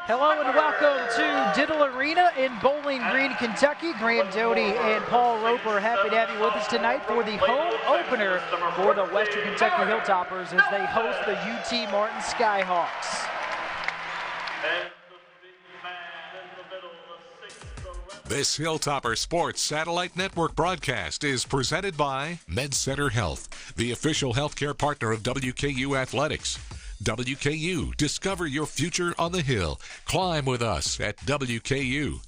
Hello and welcome to Diddle Arena in Bowling Green, Kentucky. Graham Doty and Paul Roper are happy to have you with us tonight for the home opener for the Western Kentucky Hilltoppers as they host the UT Martin Skyhawks. This Hilltopper Sports Satellite Network broadcast is presented by MedCenter Health, the official healthcare partner of WKU Athletics. WKU, discover your future on the hill. Climb with us at WKU.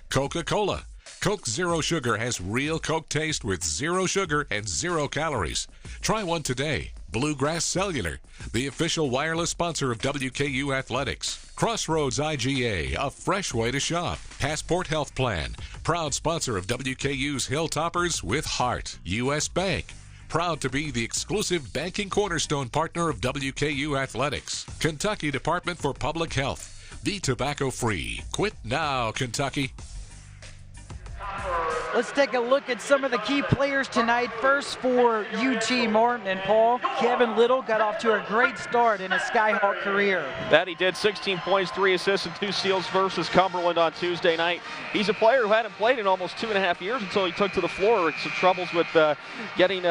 Coca-Cola. Coke Zero Sugar has real Coke taste with zero sugar and 0 calories. Try one today. Bluegrass Cellular, the official wireless sponsor of WKU Athletics. Crossroads IGA, a fresh way to shop. Passport Health Plan, proud sponsor of WKU's Hilltoppers with heart. U.S. Bank, proud to be the exclusive banking cornerstone partner of WKU Athletics. Kentucky Department for Public Health, be tobacco-free. Quit now, Kentucky. Let's take a look at some of the key players tonight. First for UT Martin and Paul, Kevin Little got off to a great start in his Skyhawk career. That he did, 16 points, 3 assists, and 2 steals versus Cumberland on Tuesday night. He's a player who hadn't played in almost 2.5 years until he took to the floor. Some troubles with getting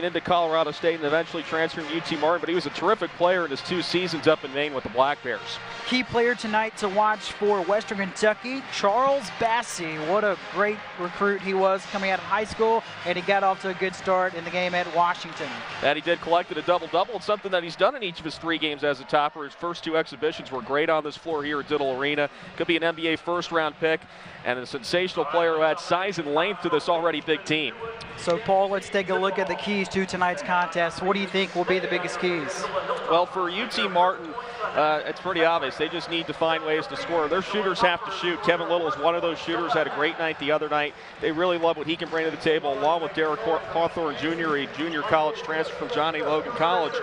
into Colorado State and eventually transferring to UT Martin, but he was a terrific player in his 2 seasons up in Maine with the Black Bears. Key player tonight to watch for Western Kentucky, Charles Bassey. What a great recruit he was coming out of high school, and he got off to a good start in the game at Washington. That he did, collected a double-double. It's something that he's done in each of his 3 games as a topper. His first 2 exhibitions were great on this floor here at Diddle Arena. Could be an NBA first-round pick and a sensational player who had size and length to this already big team. So, Paul, let's take a look at the keys to tonight's contest. What do you think will be the biggest keys? Well, for UT Martin, it's pretty obvious. They just need to find ways to score. Their shooters have to shoot. Kevin Little is one of those shooters, had a great night the other night. They really love what he can bring to the table, along with Derek Hawthorne Jr., a junior college transfer from Johnny Logan College.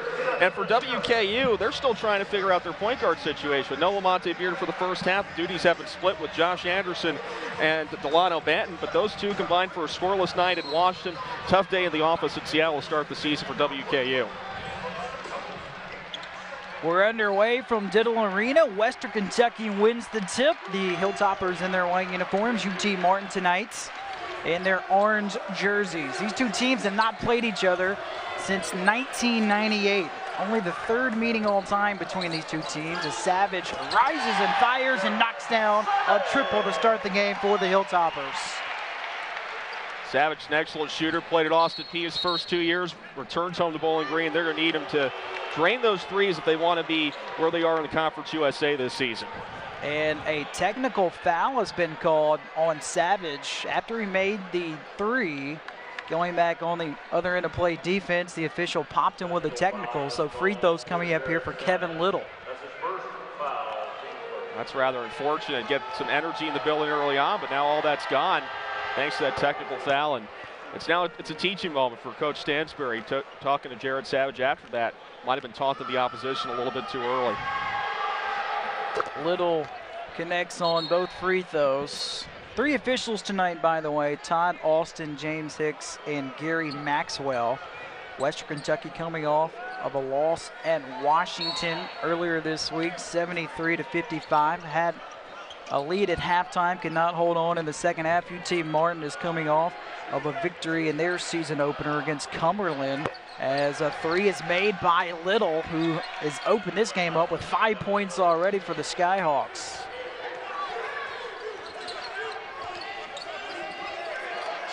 And for WKU, they're still trying to figure out their point guard situation. No Lamonte Beard for the first half. The duties have been split with Josh Anderson and Delano Banton, but those 2 combined for a scoreless night in Washington. Tough day in the office at Seattle to start the season for WKU. We're underway from Diddle Arena. Western Kentucky wins the tip. The Hilltoppers in their white uniforms. UT Martin tonight in their orange jerseys. These 2 teams have not played each other since 1998. Only the 3rd meeting all time between these 2 teams as Savage rises and fires and knocks down a triple to start the game for the Hilltoppers. Savage, an excellent shooter, played at Austin Peay his first 2 years, returns home to Bowling Green. They're going to need him to drain those threes if they want to be where they are in the Conference USA this season. And a technical foul has been called on Savage after he made the 3. Going back on the other end of play defense, the official popped him with a technical, so free throws coming up here for Kevin Little. That's rather unfortunate. Get some energy in the building early on, but now all that's gone thanks to that technical foul. And it's a teaching moment for Coach Stansbury. Talking to Jared Savage after that, might have been taunting the opposition a little bit too early. Little connects on both free throws. 3 officials tonight, by the way: Todd Austin, James Hicks, and Gary Maxwell. Western Kentucky coming off of a loss at Washington earlier this week, 73-55. Had a lead at halftime, could not hold on in the second half. UT Martin is coming off of a victory in their season opener against Cumberland, as a 3 is made by Little, who has opened this game up with 5 points already for the Skyhawks.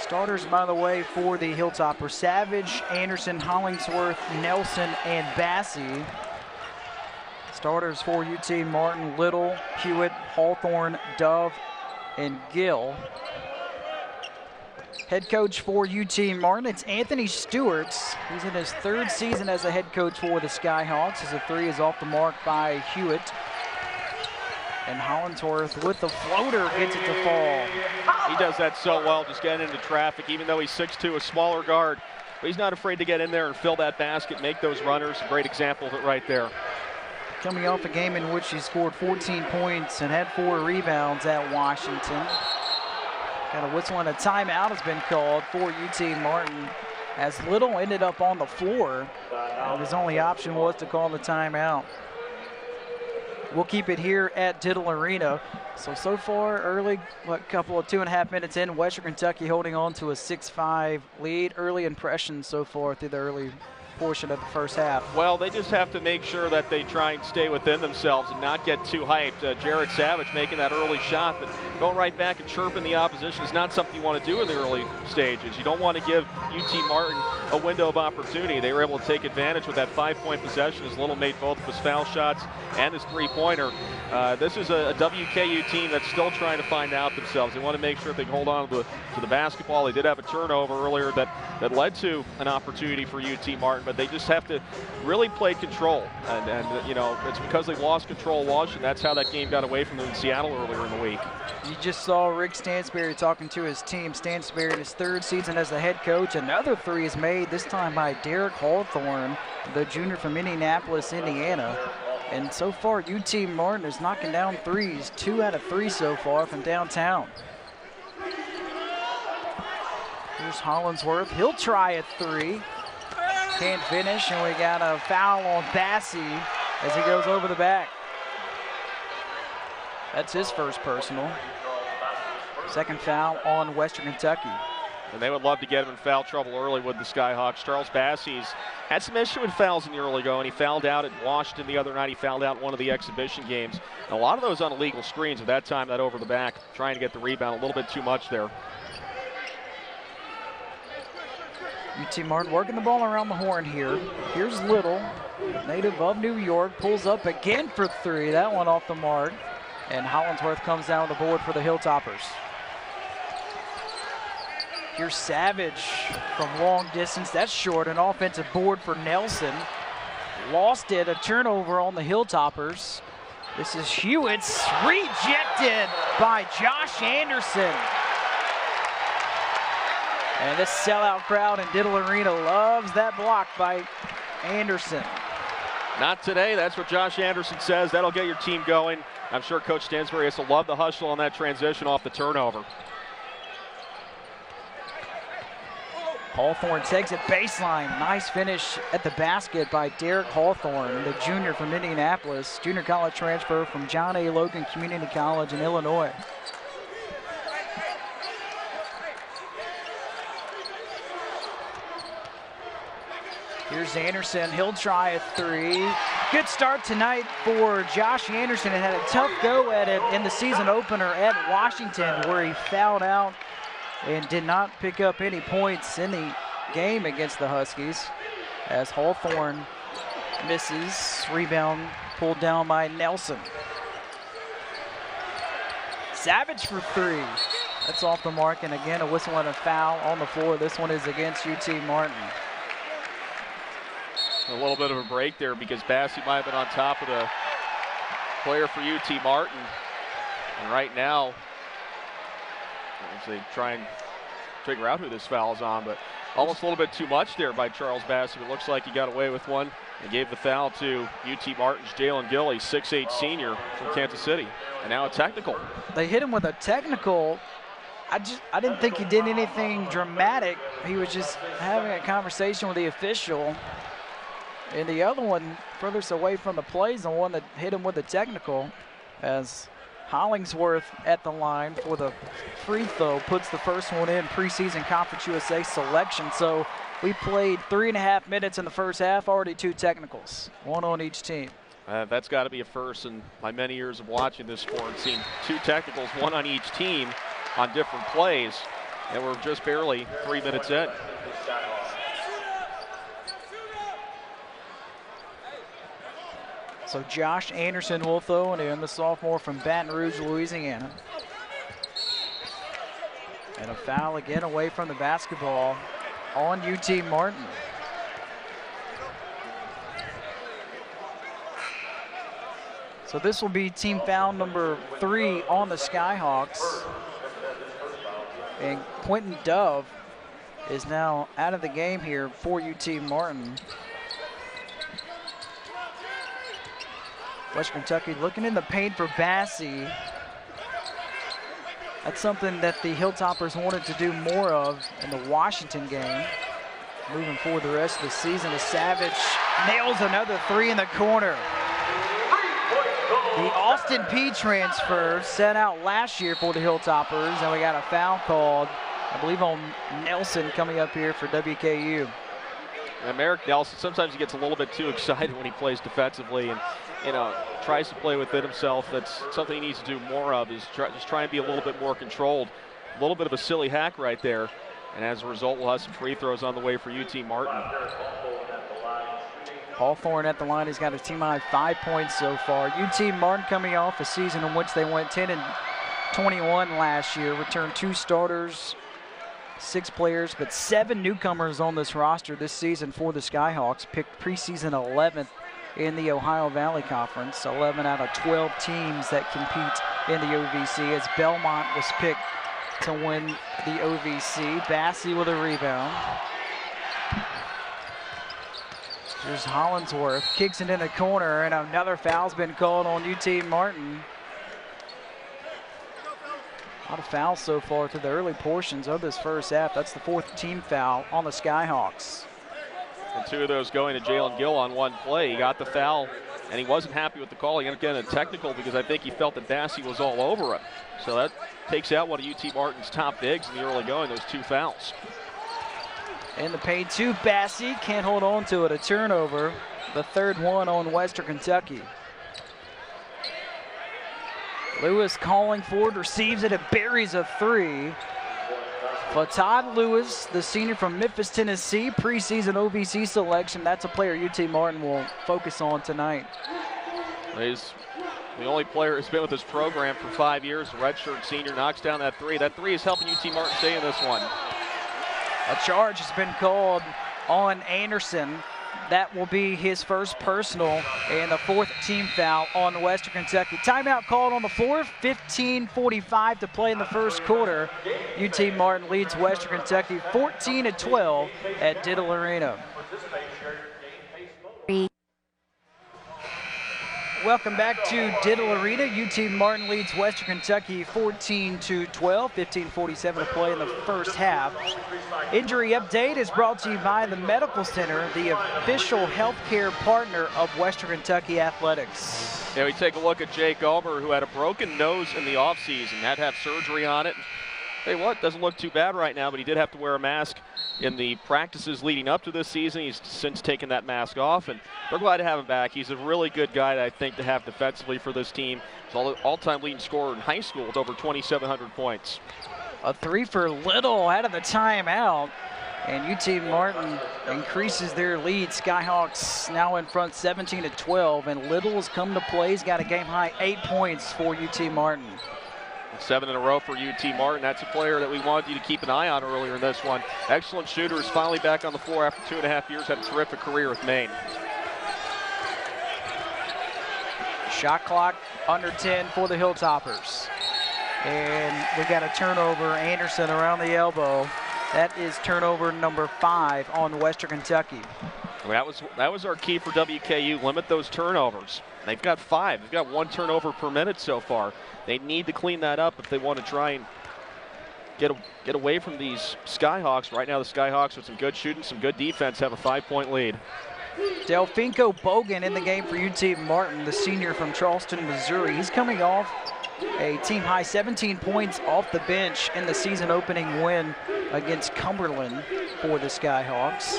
Starters, by the way, for the Hilltoppers: Savage, Anderson, Hollingsworth, Nelson, and Bassey. Starters for UT Martin: Little, Hewitt, Hawthorne, Dove, and Gill. Head coach for UT Martin, it's Anthony Stewart. He's in his 3rd season as a head coach for the Skyhawks, as a 3 is off the mark by Hewitt. And Hollingsworth with the floater gets it to fall. He does that so well, just getting into traffic, even though he's 6'2", a smaller guard. But he's not afraid to get in there and fill that basket, make those runners. A great example of it right there. Coming off a game in which he scored 14 points and had 4 rebounds at Washington. Got a whistle and a timeout has been called for UT Martin, as Little ended up on the floor, and his only option was to call the timeout. we'll keep it here at Diddle Arena. So far, early, couple of 2.5 minutes in, Western Kentucky holding on to a 6-5 lead. Early impressions so far through the early portion of the first half. Well, they just have to make sure that they try and stay within themselves and not get too hyped. Jared Savage making that early shot, but going right back and chirping the opposition is not something you want to do in the early stages. You don't want to give UT Martin a window of opportunity. They were able to take advantage with that 5-point possession as Little made both of his foul shots and his three-pointer. This is a WKU team that's still trying to find out themselves. They want to make sure that they can hold on to the basketball. They did have a turnover earlier that led to an opportunity for UT Martin, but they just have to really play control. And you know, it's because they lost control of Washington. That's how that game got away from them in Seattle earlier in the week. You just saw Rick Stansberry talking to his team. Stansberry in his 3rd season as the head coach. Another 3 is made, this time by Derek Hawthorne, the junior from Indianapolis, Indiana. And so far, UT Martin is knocking down 3s, 2 out of 3 so far from downtown. Here's Hollingsworth. He'll try a 3. Can't finish, and we got a foul on Bassey as he goes over the back. That's his first personal. Second foul on Western Kentucky. And they would love to get him in foul trouble early with the Skyhawks. Charles Bassey's had some issue with fouls in the early going. He fouled out at Washington the other night. He fouled out in one of the exhibition games. And a lot of those on illegal screens. At that time, that over the back, trying to get the rebound a little bit too much there. UT Martin working the ball around the horn here. Here's Little, native of New York, pulls up again for 3. That one off the mark. And Hollingsworth comes down the board for the Hilltoppers. Here's Savage from long distance. That's short. An offensive board for Nelson. Lost it. A turnover on the Hilltoppers. This is Hewitt's rejected by Josh Anderson. And this sellout crowd in Diddle Arena loves that block by Anderson. Not today. That's what Josh Anderson says. That'll get your team going. I'm sure Coach Stansberry has to love the hustle on that transition off the turnover. Hawthorne takes it baseline. Nice finish at the basket by Derek Hawthorne, the junior from Indianapolis. Junior college transfer from John A. Logan Community College in Illinois. Here's Anderson. He'll try a 3. Good start tonight for Josh Anderson. And had a tough go at it in the season opener at Washington, where he fouled out and did not pick up any points in the game against the Huskies, as Hawthorne misses. Rebound pulled down by Nelson. Savage for 3. That's off the mark, and again a whistle and a foul on the floor. This one is against UT Martin. A little bit of a break there because Bassey might have been on top of the player for UT Martin. And right now, as they try and figure out who this foul is on, but almost a little bit too much there by Charles Bassey. It looks like he got away with one and gave the foul to UT Martin's Jalen Gilly, 6'8" senior from Kansas City. And now a technical. They hit him with a technical. I didn't think he did anything dramatic. He was just having a conversation with the official. And the other one furthest away from the plays, the one that hit him with the technical, as Hollingsworth at the line for the free throw, puts the first one in, preseason Conference USA selection. So we played 3.5 minutes in the first half, already 2 technicals, 1 on each team. That's got to be a first in my many years of watching this sport. Seen 2 technicals, 1 on each team on different plays, and we're just barely 3 minutes in. So Josh Anderson will throw it in, the sophomore from Baton Rouge, Louisiana. And a foul again away from the basketball on UT Martin. So this will be team foul number 3 on the Skyhawks. And Quentin Dove is now out of the game here for UT Martin. Western Kentucky looking in the paint for Bassey. That's something that the Hilltoppers wanted to do more of in the Washington game. Moving forward the rest of the season, as Savage nails another 3 in the corner. The Austin Peay transfer sent out last year for the Hilltoppers, and we got a foul called, I believe, on Nelson coming up here for WKU. And Merrick Nelson, sometimes he gets a little bit too excited when he plays defensively and, tries to play within himself. That's something he needs to do more of, is just try and be a little bit more controlled. A little bit of a silly hack right there. And as a result, we'll have some free throws on the way for UT Martin. Hawthorne at the line. He's got a team-high 5 points so far. UT Martin coming off a season in which they went 10-21 last year, returned 2 starters, 6 players, but 7 newcomers on this roster this season for the Skyhawks. Picked preseason 11th in the Ohio Valley Conference. 11 out of 12 teams that compete in the OVC, as Belmont was picked to win the OVC. Bassey with a rebound. Here's Hollingsworth, kicks it in the corner, and another foul's been called on UT Martin. A lot of fouls so far through the early portions of this first half. That's the 4th team foul on the Skyhawks. And 2 of those going to Jalen Gill on one play. He got the foul, and he wasn't happy with the call. He ended up getting a technical because I think he felt that Bassey was all over him. So that takes out one of UT Martin's top bigs in the early going, those 2 fouls. In the paint to Bassey, can't hold on to it, a turnover. The 3rd one on Western Kentucky. Lewis calling for it, receives it, and buries a 3. Fatad Lewis, the senior from Memphis, Tennessee, preseason OVC selection. That's a player UT Martin will focus on tonight. He's the only player who's been with this program for 5 years, a redshirt senior, knocks down that 3. That 3 is helping UT Martin stay in this one. A charge has been called on Anderson. That will be his first personal and the 4th team foul on Western Kentucky. Timeout called on the floor. 15:45 to play in the first quarter. UT Martin leads Western Kentucky 14-12 at Diddle Arena. Welcome back to Diddle Arena. UT Martin leads Western Kentucky 14-12, 15:47 to play in the first half. Injury update is brought to you by the Medical Center, the official healthcare partner of Western Kentucky Athletics. Yeah, we take a look at Jake Ulmer, who had a broken nose in the offseason, had to have surgery on it. Tell you what, doesn't look too bad right now, but he did have to wear a mask in the practices leading up to this season. He's since taken that mask off, and we're glad to have him back. He's a really good guy, I think, to have defensively for this team. He's all-time leading scorer in high school with over 2,700 points. A 3 for Little out of the timeout, and UT Martin increases their lead. Skyhawks now in front 17-12, and Little has come to play. He's got a game-high 8 points for UT Martin. 7 in a row for UT Martin. That's a player that we wanted you to keep an eye on earlier in this one. Excellent shooter, is finally back on the floor after 2.5 years. Had a terrific career with Maine. Shot clock under 10 for the Hilltoppers. And we got a turnover. Anderson around the elbow. That is turnover number 5 on Western Kentucky. Well, that was our key for WKU. Limit those turnovers. They've got 5. They've got 1 turnover per minute so far. They need to clean that up if they want to try and get away from these Skyhawks. Right now, the Skyhawks with some good shooting, some good defense, have a 5-point lead. Delfinko Bogan in the game for UT Martin, the senior from Charleston, Missouri. He's coming off a team-high 17 points off the bench in the season-opening win against Cumberland for the Skyhawks.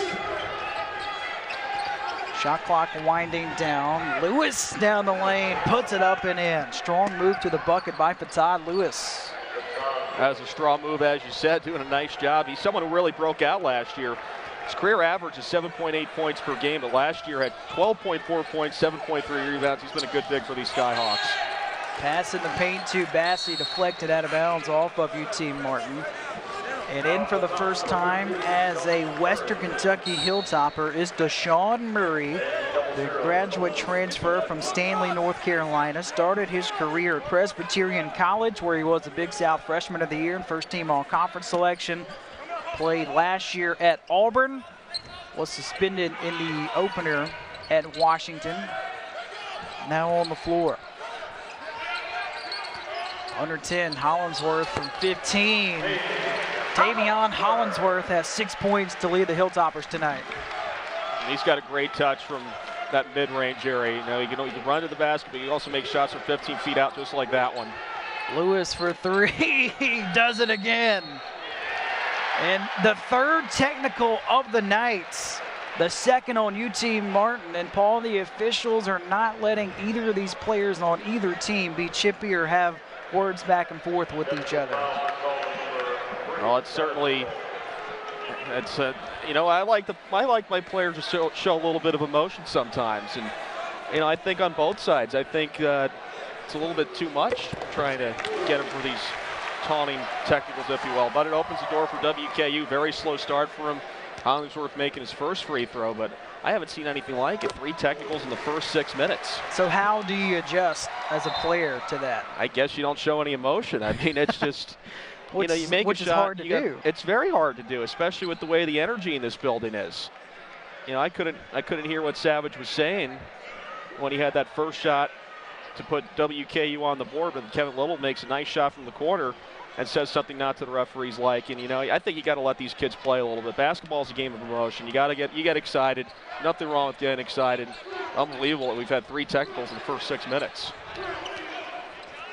Shot clock winding down. Lewis down the lane, puts it up and in. Strong move to the bucket by Fatad Lewis. That was a strong move, as you said, doing a nice job. He's someone who really broke out last year. His career average is 7.8 points per game, but last year had 12.4 points, 7.3 rebounds. He's been a good big for these Skyhawks. Pass in the paint to Bassey, deflected out of bounds off of UT Martin. And in for the first time as a Western Kentucky Hilltopper is Deshaun Murray, the graduate transfer from Stanley, North Carolina. Started his career at Presbyterian College, where he was the Big South Freshman of the Year and first team all-conference selection. Played last year at Auburn, was suspended in the opener at Washington. Now on the floor. Under 10, Hollingsworth from 15. Tavion Hollingsworth has 6 points to lead the Hilltoppers tonight. And he's got a great touch from that mid-range area. You know, you can run to the basket, but you can also make shots from 15 feet out, just like that one. Lewis for three. He does it again. And the third technical of the night. The second on UT Martin. And Paul, the officials are not letting either of these players on either team be chippy or have words back and forth with each other. Well, it's certainly, you know, I like my players to show a little bit of emotion sometimes, and you know, I think on both sides, I think it's a little bit too much trying to get them for these taunting technicals, if you will. But it opens the door for WKU. Very slow start for him. Hollingsworth making his first free throw, but I haven't seen anything like it. 3 technicals in the first 6 minutes. So how do you adjust as a player to that? I guess you don't show any emotion. I mean, it's just, you know, you make a shot. Which is hard to do. It's very hard to do, especially with the way the energy in this building is. You know, I couldn't hear what Savage was saying when he had that first shot to put WKU on the board, but Kevin Little makes a nice shot from the corner and says something not to the referees like. And, you know, I think you got to let these kids play a little bit. Basketball is a game of emotion. You get excited. Nothing wrong with getting excited. Unbelievable that we've had 3 technicals in the first 6 minutes.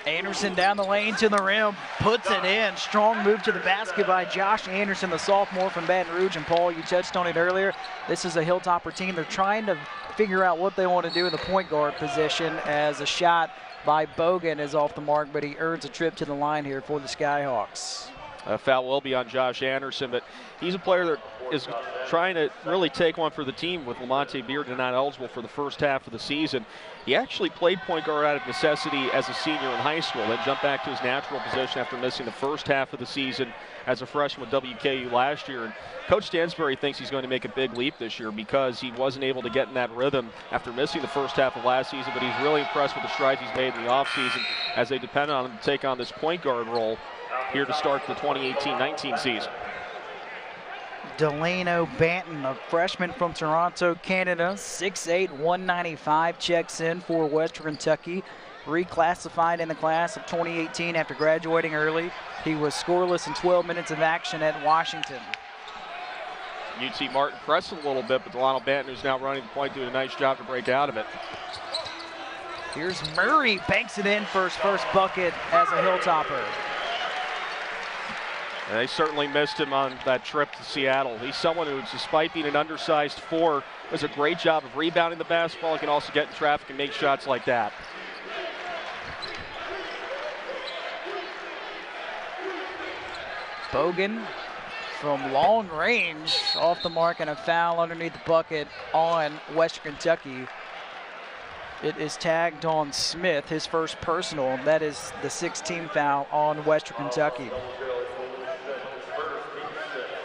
Anderson down the lane to the rim, puts it in. Strong move to the basket by Josh Anderson, the sophomore from Baton Rouge. And Paul, you touched on it earlier. This is a Hilltopper team. They're trying to figure out what they want to do in the point guard position, as a shot by Bogan is off the mark, but he earns a trip to the line here for the Skyhawks. A foul will be on Josh Anderson, but he's a player that is trying to really take one for the team with Lamonte Bearden not eligible for the first half of the season. He actually played point guard out of necessity as a senior in high school, then jumped back to his natural position after missing the first half of the season as a freshman with WKU last year. And Coach Stansbury thinks he's going to make a big leap this year because he wasn't able to get in that rhythm after missing the first half of last season, but he's really impressed with the strides he's made in the offseason as they depend on him to take on this point guard role here to start the 2018-19 season. Delano Banton, a freshman from Toronto, Canada, 6'8", 195, checks in for Western Kentucky. Reclassified in the class of 2018 after graduating early. He was scoreless in 12 minutes of action at Washington. UT Martin pressing a little bit, but Delano Banton, who's now running the point, doing a nice job to break out of it. Here's Murray, banks it in for his first bucket as a Hilltopper. And they certainly missed him on that trip to Seattle. He's someone who, despite being an undersized 4, does a great job of rebounding the basketball. He can also get in traffic and make shots like that. Bogan from long range off the mark, and a foul underneath the bucket on Western Kentucky. It is tagged on Smith, his first personal. That is the 16th foul on Western Kentucky.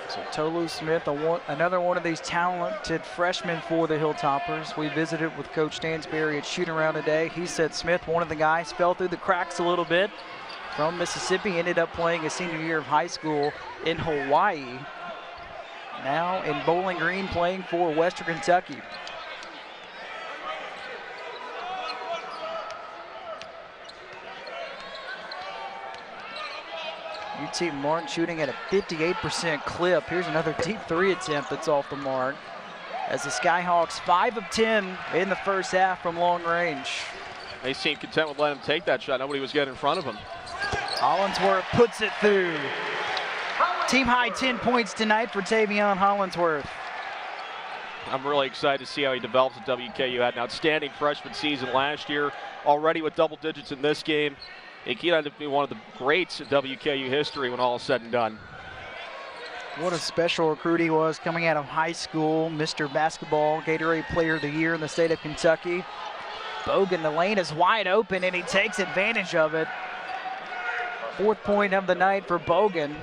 So Tolu Smith, another one of these talented freshmen for the Hilltoppers. We visited with Coach Stansbury at shoot-around today. He said Smith, one of the guys, fell through the cracks a little bit. From Mississippi, ended up playing his senior year of high school in Hawaii. Now in Bowling Green, playing for Western Kentucky. UT Martin shooting at a 58% clip. Here's another deep 3 attempt that's off the mark, as the Skyhawks 5 of 10 in the first half from long range. They seemed content with letting him take that shot. Nobody was getting in front of him. Hollingsworth puts it through. Team high 10 points tonight for Tavion Hollingsworth. I'm really excited to see how he develops at WKU. Had an outstanding freshman season last year, already with double digits in this game. He could end up being one of the greats in WKU history when all is said and done. What a special recruit he was coming out of high school. Mr. Basketball, Gatorade Player of the Year in the state of Kentucky. Bogan, the lane is wide open, and he takes advantage of it. 4th point of the night for Bogan.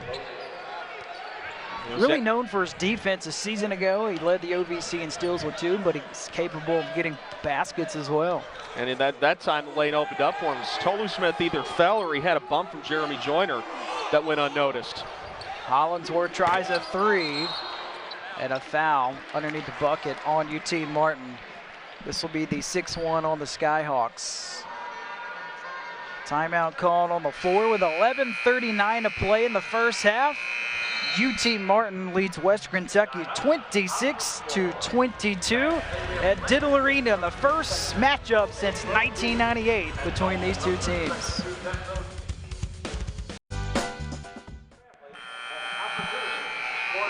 Really known for his defense. A season ago, he led the OVC in steals with 2, but he's capable of getting baskets as well. And in that time, the lane opened up for him. Tolu Smith either fell or he had a bump from Jeremy Joyner that went unnoticed. Hollingsworth tries a 3, and a foul underneath the bucket on UT Martin. This will be the 6-1 on the Skyhawks. Timeout called on the floor with 11:39 to play in the first half. UT Martin leads Western Kentucky 26-22 at Diddle Arena in the first matchup since 1998 between these two teams.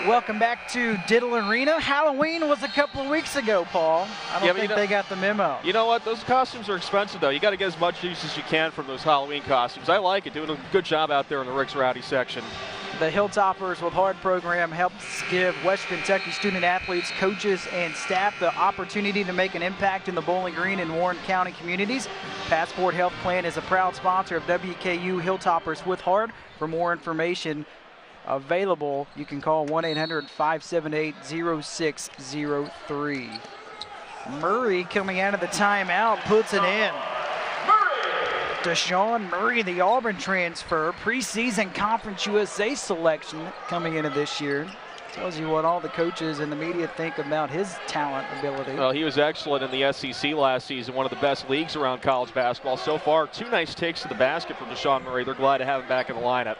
Welcome back to Diddle Arena. Halloween was a couple of weeks ago, Paul. I don't think they got the memo. You know what? Those costumes are expensive, though. You got to get as much use as you can from those Halloween costumes. I like it. Doing a good job out there in the Rick's Rowdy section. The Hilltoppers with Hard program helps give Western Kentucky student athletes, coaches, and staff the opportunity to make an impact in the Bowling Green and Warren County communities. Passport Health Plan is a proud sponsor of WKU Hilltoppers with Hard. For more information available, you can call 1-800-578-0603. Murray coming out of the timeout puts it in. Deshaun Murray, the Auburn transfer, preseason Conference USA selection coming into this year. Tells you what all the coaches and the media think about his talent ability. Well, he was excellent in the SEC last season, one of the best leagues around college basketball so far. 2 nice takes to the basket for Deshaun Murray. They're glad to have him back in the lineup.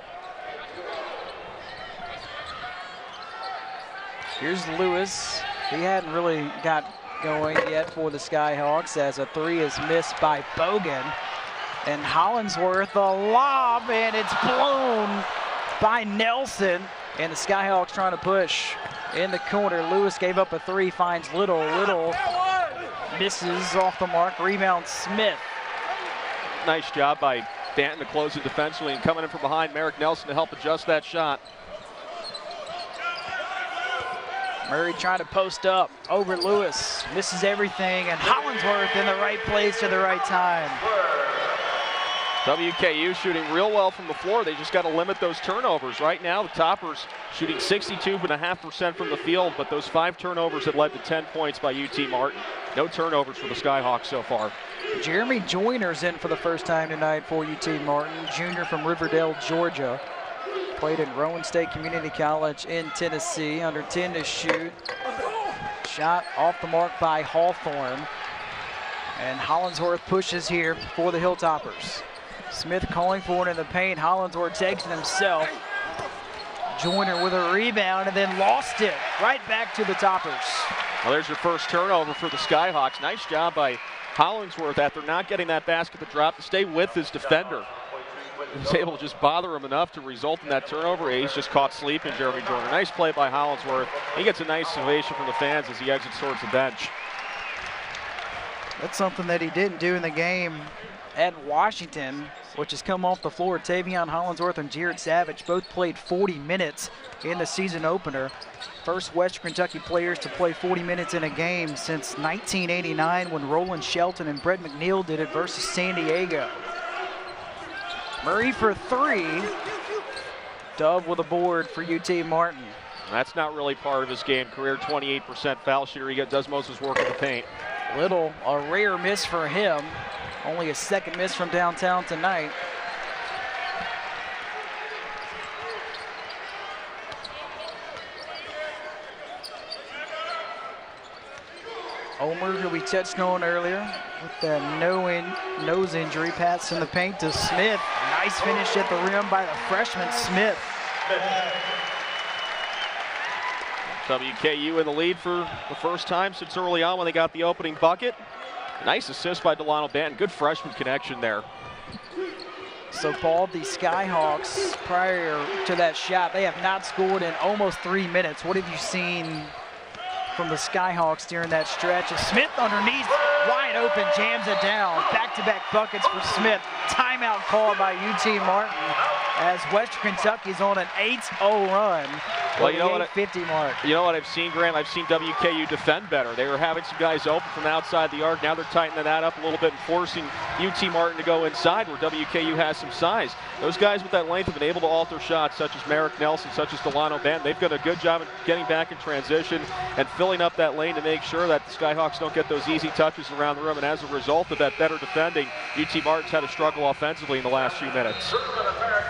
Here's Lewis. He hadn't really got going yet for the Skyhawks as a 3 is missed by Bogan. And Hollingsworth, a lob, and it's blown by Nelson. And the Skyhawks trying to push in the corner. Lewis gave up a 3, finds Little. Little misses off the mark. Rebound Smith. Nice job by Banton to close it defensively, and coming in from behind, Merrick Nelson to help adjust that shot. Murray trying to post up over Lewis. Misses everything, and Hollingsworth in the right place at the right time. WKU shooting real well from the floor. They just got to limit those turnovers. Right now, the Toppers shooting 62.5% from the field, but those 5 turnovers had led to 10 points by UT Martin. No turnovers for the Skyhawks so far. Jeremy Joyner's in for the first time tonight for UT Martin, junior from Riverdale, Georgia. Played at Rowan State Community College in Tennessee, under 10 to shoot. Shot off the mark by Hawthorne. And Hollingsworth pushes here for the Hilltoppers. Smith calling for it in the paint. Hollingsworth takes it himself. Joyner with a rebound and then lost it right back to the Toppers. Well, there's your first turnover for the Skyhawks. Nice job by Hollingsworth after not getting that basket to drop to stay with his defender. He was able to just bother him enough to result in that turnover. He's just caught sleeping, Jeremy Joyner. Nice play by Hollingsworth. He gets a nice ovation from the fans as he exits towards the bench. That's something that he didn't do in the game at Washington, which has come off the floor. Tavion Hollingsworth and Jared Savage both played 40 minutes in the season opener. First Western Kentucky players to play 40 minutes in a game since 1989 when Roland Shelton and Brett McNeil did it versus San Diego. Murray for 3. Dove with a board for UT Martin. That's not really part of his game. Career 28% foul shooter. He does most of his work in the paint. Little, a rare miss for him. Only a second miss from downtown tonight. Omer, who we touched on earlier, with the nose injury, pass in the paint to Smith. Nice finish at the rim by the freshman Smith. WKU in the lead for the first time since early on when they got the opening bucket. Nice assist by Delano Banton. Good freshman connection there. So, Paul, the Skyhawks, prior to that shot, they have not scored in almost 3 minutes. What have you seen from the Skyhawks during that stretch? Smith underneath, wide open, jams it down. Back-to-back buckets for Smith. Timeout called by UT Martin as Western Kentucky's on an 8-0 run. Well, you know what? 50 mark. You know what I've seen, Graham? I've seen WKU defend better. They were having some guys open from outside the arc. Now they're tightening that up a little bit and forcing UT Martin to go inside where WKU has some size. Those guys with that length have been able to alter shots, such as Merrick Nelson, such as Delano Banton. They've done a good job of getting back in transition and filling up that lane to make sure that the Skyhawks don't get those easy touches around the rim. And as a result of that better defending, UT Martin's had a struggle offensively in the last few minutes.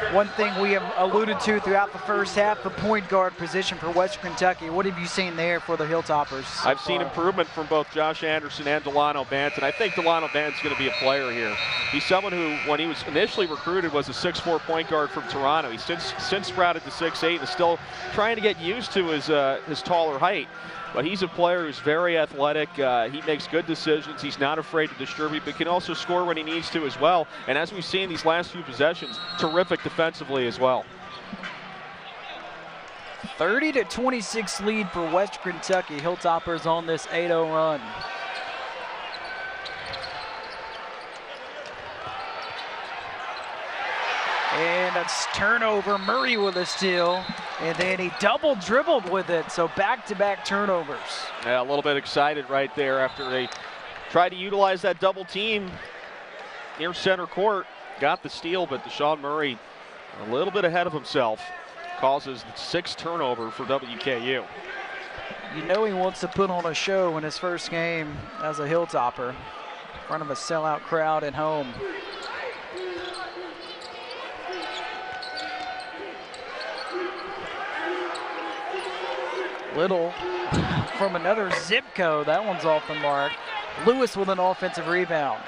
One thing we have alluded to throughout the first half, the point guard position for Western Kentucky. What have you seen there for the Hilltoppers? I've seen improvement from both Josh Anderson and Delano Banton. I think Delano Banton's going to be a player here. He's someone who, when he was initially recruited, was a 6'4" point guard from Toronto. He's since sprouted to 6'8" and is still trying to get used to his taller height. But he's a player who's very athletic. He makes good decisions. He's not afraid to distribute, but can also score when he needs to as well. And as we've seen these last few possessions, terrific defensively as well. 30-26 lead for Western Kentucky. Hilltoppers on this 8-0 run. And that's turnover. Murray with a steal. And then he double dribbled with it. So back-to-back turnovers. Yeah, a little bit excited right there after they tried to utilize that double team near center court. Got the steal, but Deshaun Murray a little bit ahead of himself. Causes the 6th turnover for WKU. You know he wants to put on a show in his first game as a Hilltopper in front of a sellout crowd at home. Little from another Zipco. That one's off the mark. Lewis with an offensive rebound.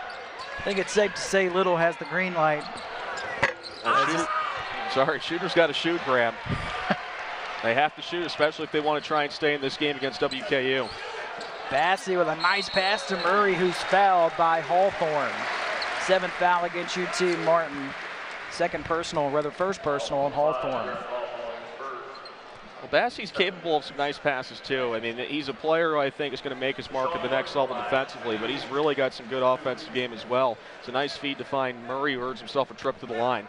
I think it's safe to say Little has the green light. Shooter's got to shoot, Graham. They have to shoot, especially if they want to try and stay in this game against WKU. Bassey with a nice pass to Murray, who's fouled by Hawthorne. 7th foul against UT Martin. First personal on Hawthorne. Well, Bassey's capable of some nice passes, too. I mean, he's a player who I think is going to make his mark at the next level defensively, but he's really got some good offensive game as well. It's a nice feed to find Murray, who earns himself a trip to the line.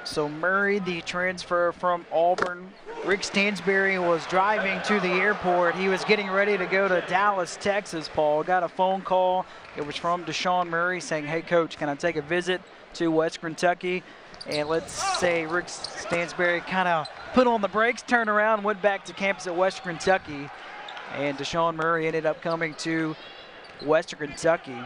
So Murray, the transfer from Auburn. Rick Stansberry was driving to the airport. He was getting ready to go to Dallas, Texas, Paul. Got a phone call. It was from Deshaun Murray saying, hey, Coach, can I take a visit to Western Kentucky? And let's say Rick Stansberry kind of put on the brakes, turned around, went back to campus at Western Kentucky. And Deshaun Murray ended up coming to Western Kentucky.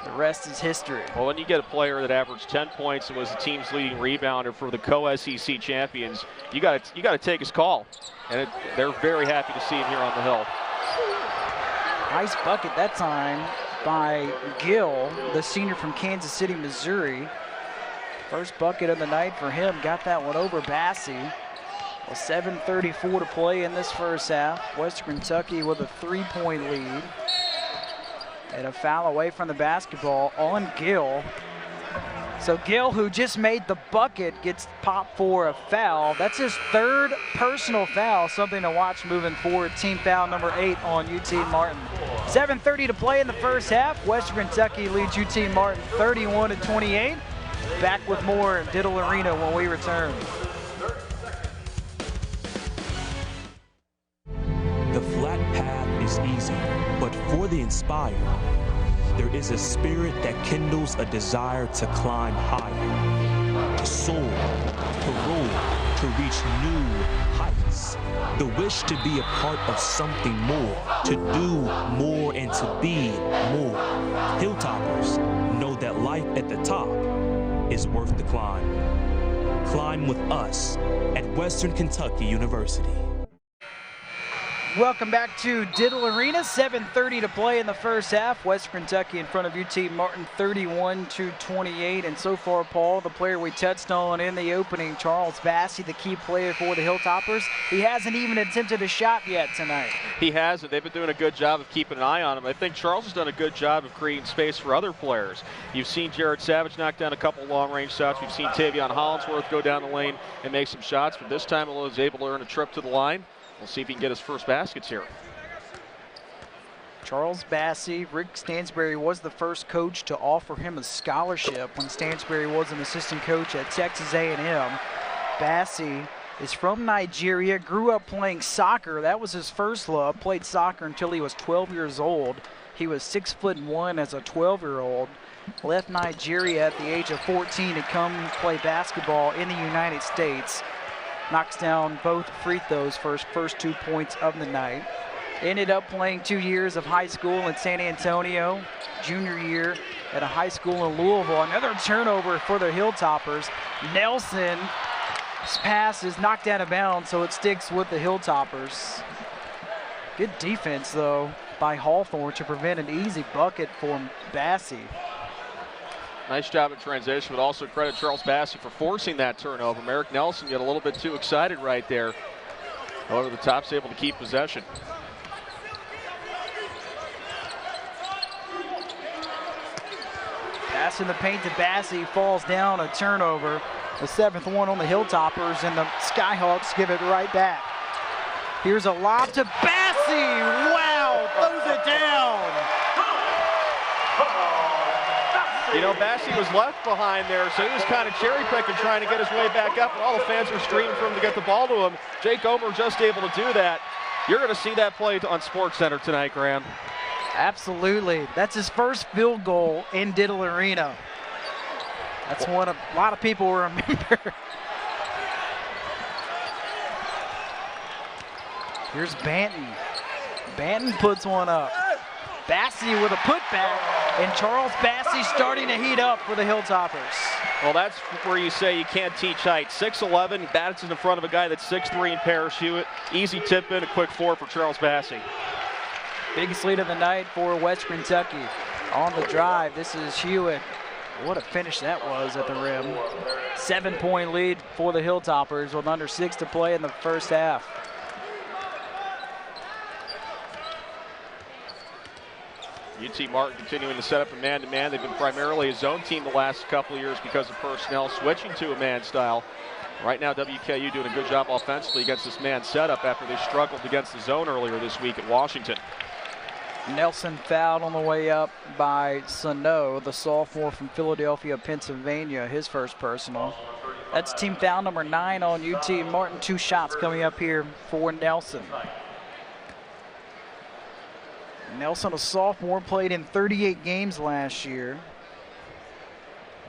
The rest is history. Well, when you get a player that averaged 10 points and was the team's leading rebounder for the co-SEC champions, you got to take his call. And they're very happy to see him here on the Hill. Nice bucket that time by Gill, the senior from Kansas City, Missouri. First bucket of the night for him. Got that one over Bassey. Well, 7:34 to play in this first half. Western Kentucky with a 3-point lead. And a foul away from the basketball on Gill. So Gill, who just made the bucket, gets popped for a foul. That's his 3rd personal foul, something to watch moving forward. Team foul number 8 on UT Martin. 7:30 to play in the first half. Western Kentucky leads UT Martin 31-28. Back with more in Diddle Arena when we return. The flat path is easy, but for the inspired, there is a spirit that kindles a desire to climb higher, to soar, to roll, to reach new heights. The wish to be a part of something more, to do more and to be more. Hilltoppers know that life at the top is worth the climb. Climb with us at Western Kentucky University. Welcome back to Diddle Arena. 7:30 to play in the first half. Western Kentucky in front of UT Martin 31-28. And so far, Paul, the player we touched on in the opening, Charles Bassey, the key player for the Hilltoppers, he hasn't even attempted a shot yet tonight. He hasn't. They've been doing a good job of keeping an eye on him. I think Charles has done a good job of creating space for other players. You've seen Jared Savage knock down a couple long-range shots. We've seen Tavion Hollinsworth go down the lane and make some shots. But this time, he was able to earn a trip to the line. We'll see if he can get his first baskets here. Charles Bassey, Rick Stansberry was the first coach to offer him a scholarship when Stansberry was an assistant coach at Texas A&M. Bassey is from Nigeria, grew up playing soccer. That was his first love. Played soccer until he was 12 years old. He was 6'1" as a 12-year-old. Left Nigeria at the age of 14 to come play basketball in the United States. Knocks down both free throws for his first 2 points of the night. Ended up playing 2 years of high school in San Antonio. Junior year at a high school in Louisville. Another turnover for the Hilltoppers. Nelson's pass is knocked out of bounds, so it sticks with the Hilltoppers. Good defense, though, by Hawthorne to prevent an easy bucket for Bassey. Nice job in transition, but also credit Charles Bassey for forcing that turnover. Merrick Nelson got a little bit too excited right there. However, the Top's able to keep possession. Pass in the paint to Bassey, falls down, a turnover. The 7th one on the Hilltoppers, and the Skyhawks give it right back. Here's a lob to Bassey. Wow, throws it down. You know, Bassey was left behind there, so he was kind of cherry-picking, trying to get his way back up, and all the fans were screaming for him to get the ball to him. Jake Omer just able to do that. You're going to see that play on SportsCenter tonight, Graham. Absolutely. That's his first field goal in Diddle Arena. That's one a lot of people remember. Here's Banton. Banton puts one up. Bassey with a putback, and Charles Bassey starting to heat up for the Hilltoppers. Well, that's where you say you can't teach height. 6'11", bats in front of a guy that's 6'3" in Parrish Hewitt. Easy tip in, a quick 4 for Charles Bassey. Biggest lead of the night for West Kentucky. On the drive, this is Hewitt. What a finish that was at the rim. 7-point lead for the Hilltoppers with under 6 to play in the first half. UT Martin continuing to set up a man-to-man. They've been primarily a zone team the last couple of years because of personnel, switching to a man style. Right now, WKU doing a good job offensively against this man setup after they struggled against the zone earlier this week at Washington. Nelson fouled on the way up by Sano, the sophomore from Philadelphia, Pennsylvania, his first personal. That's team foul number 9 on UT Martin. 2 shots coming up here for Nelson. Nelson, a sophomore, played in 38 games last year.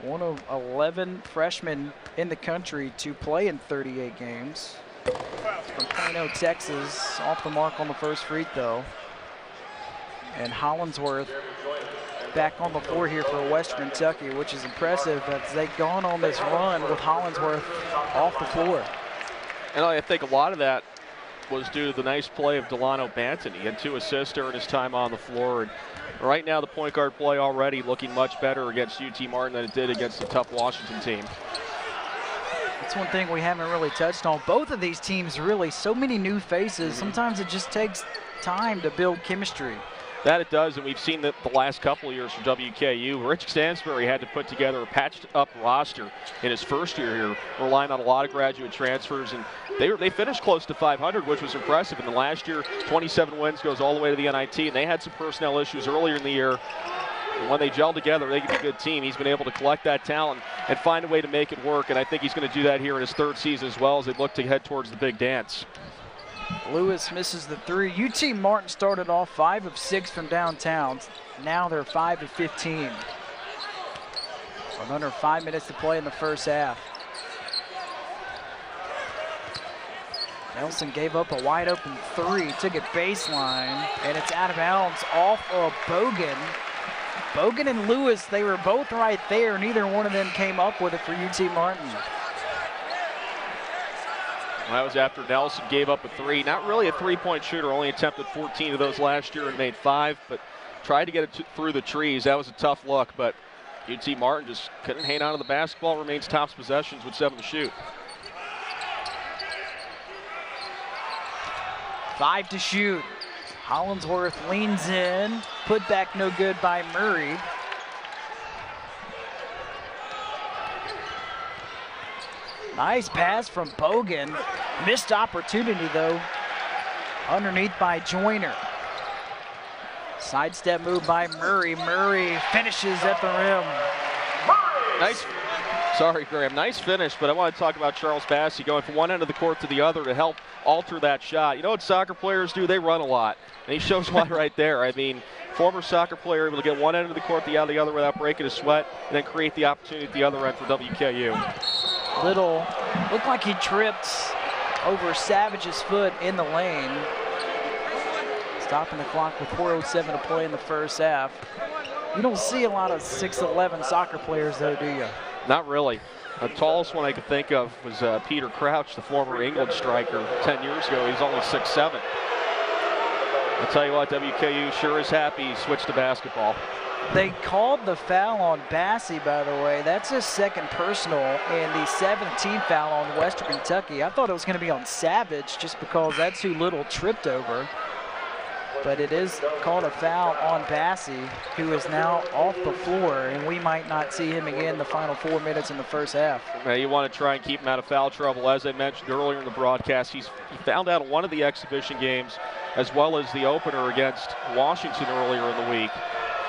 One of 11 freshmen in the country to play in 38 games. From Plano, Texas, off the mark on the first free throw. And Hollinsworth back on the floor here for Western Kentucky, which is impressive as they've gone on this run with Hollinsworth off the floor. And I think a lot of that was due to the nice play of Delano Banton. He had 2 assists during his time on the floor. And right now, the point guard play already looking much better against UT Martin than it did against the tough Washington team. That's one thing we haven't really touched on. Both of these teams, really, so many new faces. Sometimes it just takes time to build chemistry. That it does, and we've seen that the last couple of years from WKU. Rich Stansbury had to put together a patched-up roster in his first year here, relying on a lot of graduate transfers, and they finished close to 500, which was impressive. And the last year, 27 wins, goes all the way to the NIT, and they had some personnel issues earlier in the year. And when they gel together, they can be a good team. He's been able to collect that talent and find a way to make it work, and I think he's going to do that here in his 3rd season as well as they look to head towards the big dance. Lewis misses the 3. UT Martin started off 5 of 6 from downtown. Now they're 5 of 15. With under 5 minutes to play in the first half. Nelson gave up a wide open 3, took it baseline, and it's out of bounds off of Bogan. Bogan and Lewis, they were both right there. Neither one of them came up with it for UT Martin. That was after Nelson gave up a 3. Not really a 3-point shooter, only attempted 14 of those last year and made 5, but tried to get it through the trees. That was a tough look, but UT Martin just couldn't hang on to the basketball. Remains Top's possessions with 7 to shoot. 5 to shoot. Hollinsworth leans in. Put back no good by Murray. Nice pass from Bogan. Missed opportunity, though. Underneath by Joyner. Sidestep move by Murray. Murray finishes at the rim. Nice. Sorry, Graham. Nice finish, but I want to talk about Charles Bassey going from one end of the court to the other to help alter that shot. You know what soccer players do? They run a lot. And he shows why right there. I mean, former soccer player able to get one end of the court to the other without breaking a sweat and then create the opportunity at the other end for WKU. Little, looked like he tripped over Savage's foot in the lane. Stopping the clock with 4:07 to play in the first half. You don't see a lot of 6'11" soccer players though, do you? Not really. The tallest one I could think of was Peter Crouch, the former England striker 10 years ago. He's only 6'7". I'll tell you what, WKU sure is happy he switched to basketball. They called the foul on Bassey, by the way. That's his second personal and the 17th foul on Western Kentucky. I thought it was going to be on Savage just because that's who Little tripped over. But it is called a foul on Bassey, who is now off the floor, and we might not see him again the final 4 minutes in the first half. Now you want to try and keep him out of foul trouble. As I mentioned earlier in the broadcast, he found out in one of the exhibition games, as well as the opener against Washington earlier in the week.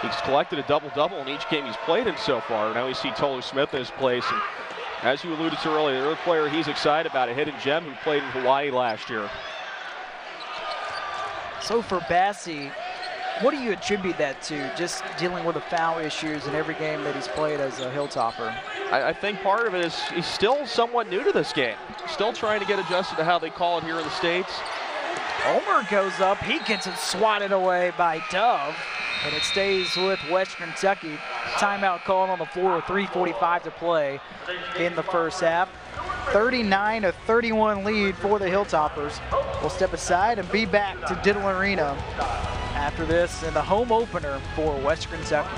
He's collected a double-double in each game he's played in so far. Now we see Tolu Smith in his place. And as you alluded to earlier, the other player he's excited about, a hidden gem who played in Hawaii last year. So for Bassey, what do you attribute that to, just dealing with the foul issues in every game that he's played as a Hilltopper? I think part of it is he's still somewhat new to this game. Still trying to get adjusted to how they call it here in the States. Omer goes up. He gets it swatted away by Dove, and it stays with Western Kentucky. Timeout called on the floor with 3:45 to play in the first half. 39-31 lead for the Hilltoppers. We'll step aside and be back to Diddle Arena after this in the home opener for Western Kentucky.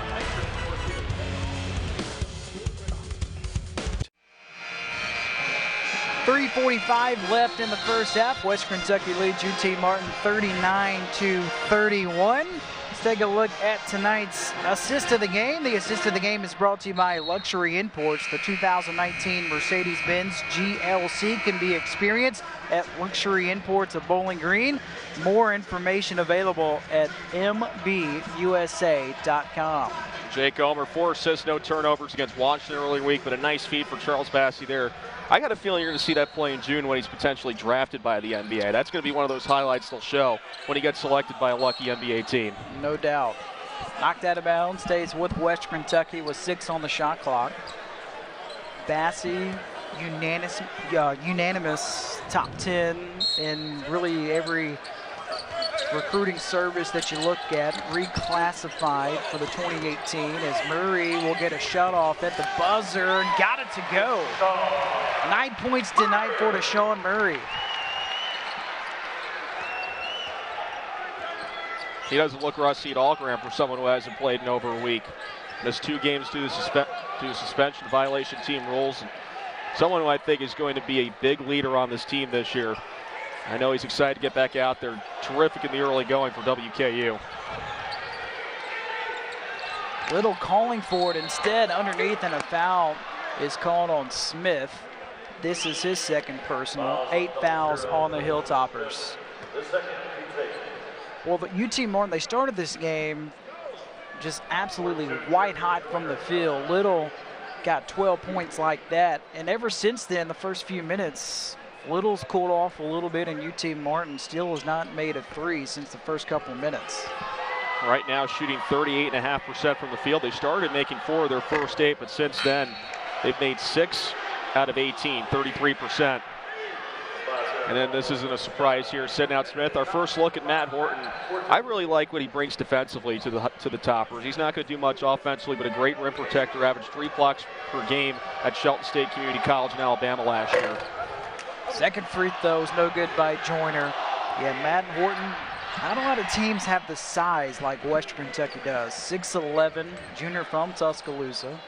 .345 left in the first half. Western Kentucky leads UT Martin 39-31. Let's take a look at tonight's assist of the game. The assist of the game is brought to you by Luxury Imports. The 2019 Mercedes-Benz GLC can be experienced at Luxury Imports of Bowling Green. More information available at mbusa.com. Jake Omer, 4 assists, no turnovers against Washington early week, but a nice feed for Charles Bassey there. I got a feeling you're going to see that play in June when he's potentially drafted by the NBA. That's going to be one of those highlights they'll show when he gets selected by a lucky NBA team. No doubt. Knocked out of bounds, stays with Western Kentucky with 6 on the shot clock. Bassey, unanimous top 10 in really every recruiting service that you look at, reclassified for the 2018 as Murray will get a shot off at the buzzer and got it to go. 9 points tonight for Deshaun Murray. He doesn't look rusty at all, Graham, for someone who hasn't played in over a week. Missed 2 games due to suspension violation team rules. And someone who I think is going to be a big leader on this team this year. I know he's excited to get back out there. Terrific in the early going for WKU. Little calling for it instead underneath, and a foul is called on Smith. This is his second personal. 8 fouls on the Hilltoppers. Well, the UT Martin, they started this game just absolutely white hot from the field. Little got 12 points like that, and ever since then, the first few minutes, Little's cooled off a little bit, and UT Martin still has not made a 3 since the first couple of minutes. Right now shooting 38.5% from the field. They started making 4 of their first 8, but since then they've made 6 out of 18, 33%. And then this isn't a surprise here, sitting out Smith. Our first look at Matt Horton. I really like what he brings defensively to the Toppers. He's not going to do much offensively, but a great rim protector. Averaged 3 blocks per game at Shelton State Community College in Alabama last year. Second free throw is no good by Joyner. Yeah, Matt Horton, not a lot of teams have the size like Western Kentucky does. 6'11", junior from Tuscaloosa.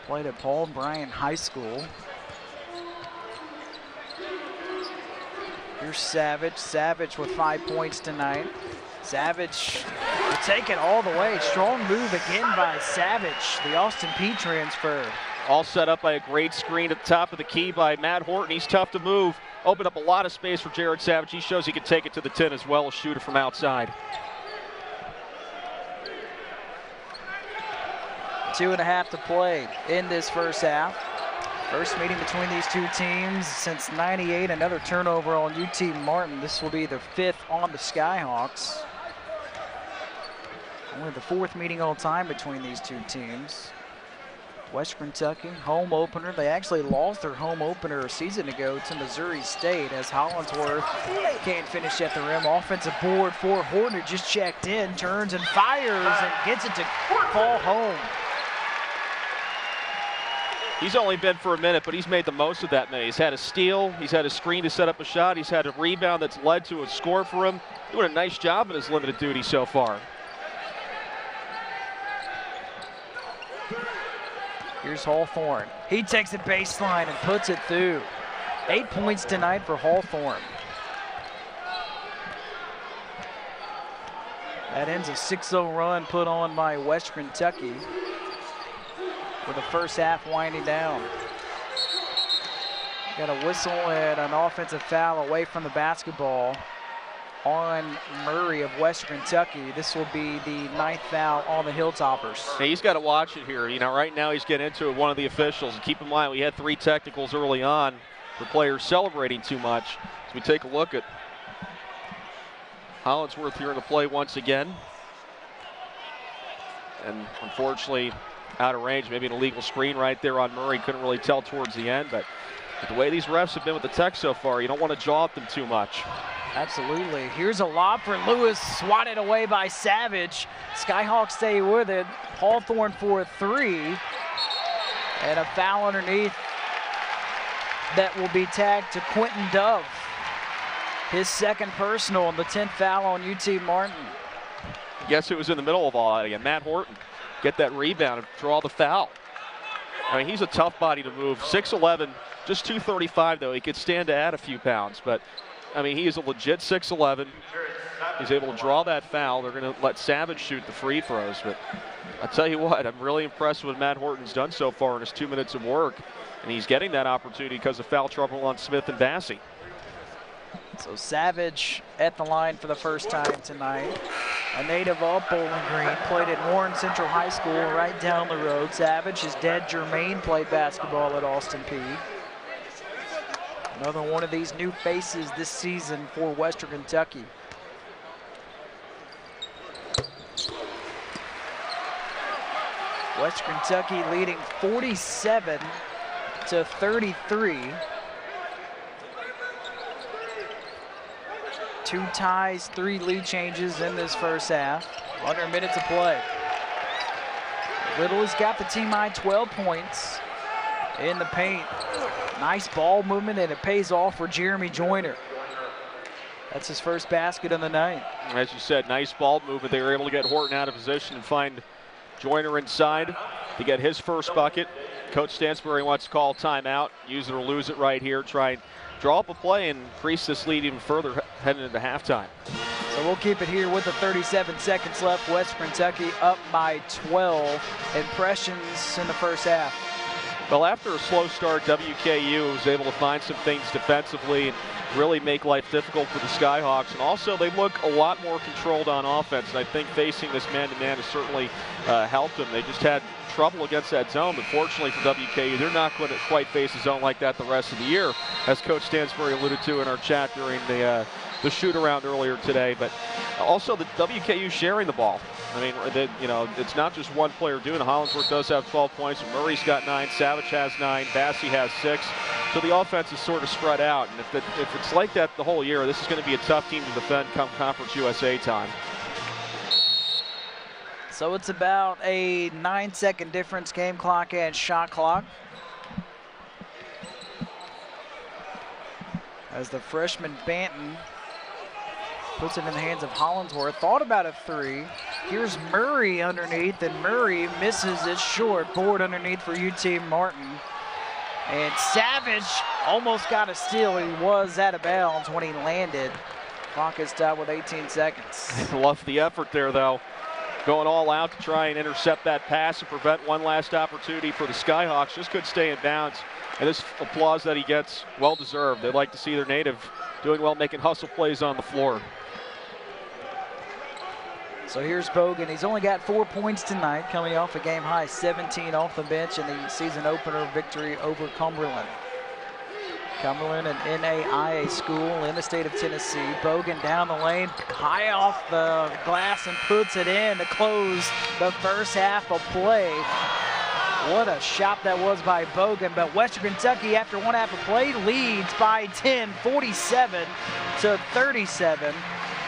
Played at Paul Bryant High School. Here's Savage. Savage with 5 points tonight. Savage will take it all the way. Strong move again by Savage, the Austin Peay transfer. All set up by a great screen at the top of the key by Matt Horton. He's tough to move. Opened up a lot of space for Jared Savage. He shows he can take it to the 10 as well as shoot it from outside. 2.5 to play in this first half. First meeting between these two teams since '98. Another turnover on UT Martin. This will be their 5th on the Skyhawks. Only the 4th meeting all time between these two teams. Western Kentucky, home opener. They actually lost their home opener a season ago to Missouri State as Hollinsworth can't finish at the rim. Offensive board for Horton, who just checked in, turns and fires and gets it to fall home. He's only been for a minute, but he's made the most of that minute. He's had a steal, he's had a screen to set up a shot, he's had a rebound that's led to a score for him. Doing a nice job in his limited duty so far. Here's Hawthorne. He takes it baseline and puts it through. 8 points tonight for Hawthorne. That ends a 6-0 run put on by Western Kentucky, with the first half winding down. Got a whistle and an offensive foul away from the basketball on Murray of Western Kentucky. This will be the 9th foul on the Hilltoppers. Yeah, he's got to watch it here. You know, right now he's getting into it with one of the officials. And keep in mind, we had 3 technicals early on for players celebrating too much. As we take a look at Hollinsworth here in the play once again. And unfortunately, out of range, maybe an illegal screen right there on Murray. Couldn't really tell towards the end, but the way these refs have been with the Tech so far, you don't want to jaw at them too much. Absolutely. Here's a lob for Lewis, swatted away by Savage. Skyhawks stay with it. Hawthorne for 3. And a foul underneath that will be tagged to Quentin Dove. His second personal and the 10th foul on UT Martin. Guess who was in the middle of all that again? Matt Horton. Get that rebound and draw the foul. I mean, he's a tough body to move. 6'11", just 235 though. He could stand to add a few pounds, but I mean, he is a legit 6'11". He's able to draw that foul. They're going to let Savage shoot the free throws, but I tell you what, I'm really impressed with what Matt Horton's done so far in his 2 minutes of work, and he's getting that opportunity because of foul trouble on Smith and Bassey. So Savage at the line for the first time tonight. A native of Bowling Green, played at Warren Central High School right down the road. Savage, his dad Jermaine played basketball at Austin Peay. Another one of these new faces this season for Western Kentucky. Western Kentucky leading 47-33. 2 ties, 3 lead changes in this first half. Under a minute to play. Little has got the team high 12 points in the paint. Nice ball movement, and it pays off for Jeremy Joyner. That's his first basket of the night. As you said, nice ball movement. They were able to get Horton out of position and find Joyner inside to get his first bucket. Coach Stansbury wants to call timeout. Use it or lose it right here. Try and draw up a play and increase this lead even further heading into halftime. So we'll keep it here with the 37 seconds left. Western Kentucky up by 12. Impressions in the first half. Well, after a slow start, WKU was able to find some things defensively and really make life difficult for the Skyhawks. And also, they look a lot more controlled on offense. And I think facing this man-to-man has certainly helped them. They just had trouble against that zone, but fortunately for WKU, they're not going to quite face a zone like that the rest of the year, as Coach Stansbury alluded to in our chat during the shoot-around earlier today. But also, the WKU sharing the ball. I mean, it's not just one player doing it. Hollinsworth does have 12 points. Murray's got 9. Savage has 9. Bassey has 6. So the offense is sort of spread out. And if it's like that the whole year, this is going to be a tough team to defend come Conference USA time. So it's about a 9-second difference, game clock and shot clock. As the freshman Banton puts it in the hands of Hollinsworth. Thought about a 3. Here's Murray underneath, and Murray misses it short. Board underneath for UT Martin. And Savage almost got a steal. He was out of bounds when he landed. Clock is stopped with 18 seconds. Love the effort there, though. Going all out to try and intercept that pass and prevent one last opportunity for the Skyhawks. Just could stay in bounds. And this applause that he gets, well deserved. They'd like to see their native doing well, making hustle plays on the floor. So here's Bogan. He's only got 4 points tonight, coming off a game high 17 off the bench in the season opener victory over Cumberland. Cumberland, an NAIA school in the state of Tennessee. Bogan down the lane, high off the glass, and puts it in to close the first half of play. What a shot that was by Bogan. But Western Kentucky, after one half of play, leads by 10, 47-37.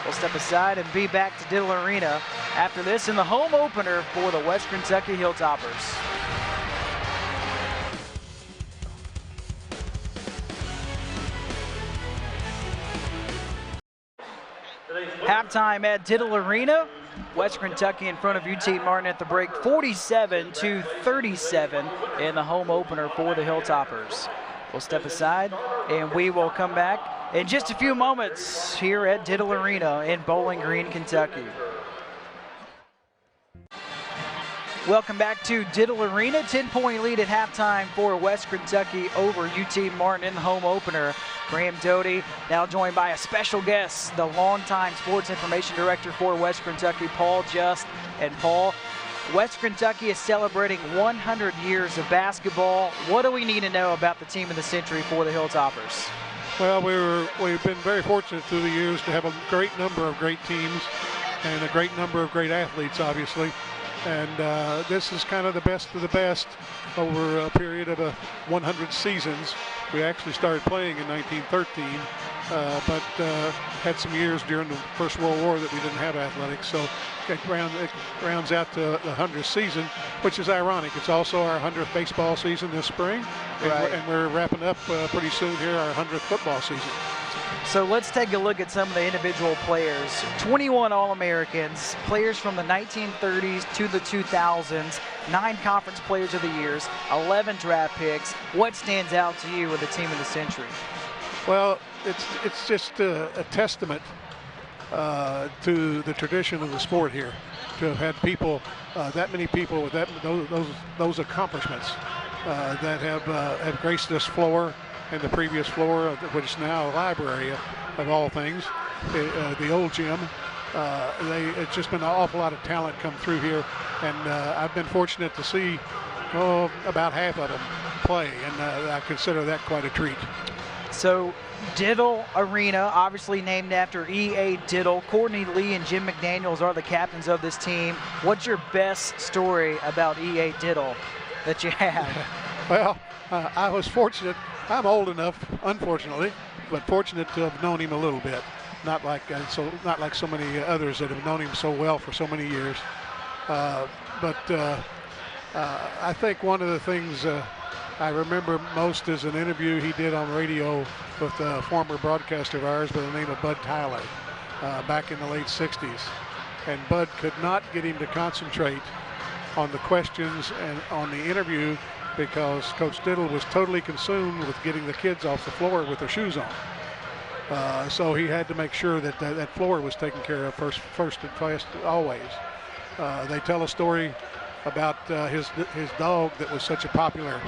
We'll step aside and be back to Diddle Arena after this in the home opener for the Western Kentucky Hilltoppers. Halftime at Diddle Arena. Western Kentucky in front of UT Martin at the break, 47-37 in the home opener for the Hilltoppers. We'll step aside and we will come back in just a few moments here at Diddle Arena in Bowling Green, Kentucky. Welcome back to Diddle Arena. 10-point lead at halftime for West Kentucky over UT Martin in the home opener. Graham Doty now joined by a special guest, the longtime sports information director for West Kentucky, Paul Just. And Paul, West Kentucky is celebrating 100 years of basketball. What do we need to know about the team of the century for the Hilltoppers? Well, we've been very fortunate through the years to have a great number of great teams and a great number of great athletes, obviously. And this is kind of the best of the best over a period of 100 seasons. We actually started playing in 1913, but had some years during the First World War that we didn't have athletics. So it rounds out to the 100th season, which is ironic. It's also our 100th baseball season this spring, and we're wrapping up pretty soon here our 100th football season. So let's take a look at some of the individual players. 21 All-Americans, players from the 1930s to the 2000s, 9 Conference Players of the Years, 11 draft picks. What stands out to you with the team of the century? Well, it's just a testament to the tradition of the sport here, to have had people, that many people with those accomplishments that have graced this floor and the previous floor, which is now a library of all things, the old gym. It's just been an awful lot of talent come through here, and I've been fortunate to see about half of them play, and I consider that quite a treat. So Diddle Arena, obviously named after E.A. Diddle. Courtney Lee and Jim McDaniels are the captains of this team. What's your best story about E.A. Diddle that you have? Well, I was fortunate. I'm old enough, unfortunately, but fortunate to have known him a little bit. Not like so many others that have known him so well for so many years. But I think one of the things I remember most is an interview he did on radio with a former broadcaster of ours by the name of Bud Tyler back in the late 60s. And Bud could not get him to concentrate on the questions and on the interview because Coach Diddle was totally consumed with getting the kids off the floor with their shoes on. So he had to make sure that that floor was taken care of first and fast always. They tell a story about his dog that was such a popular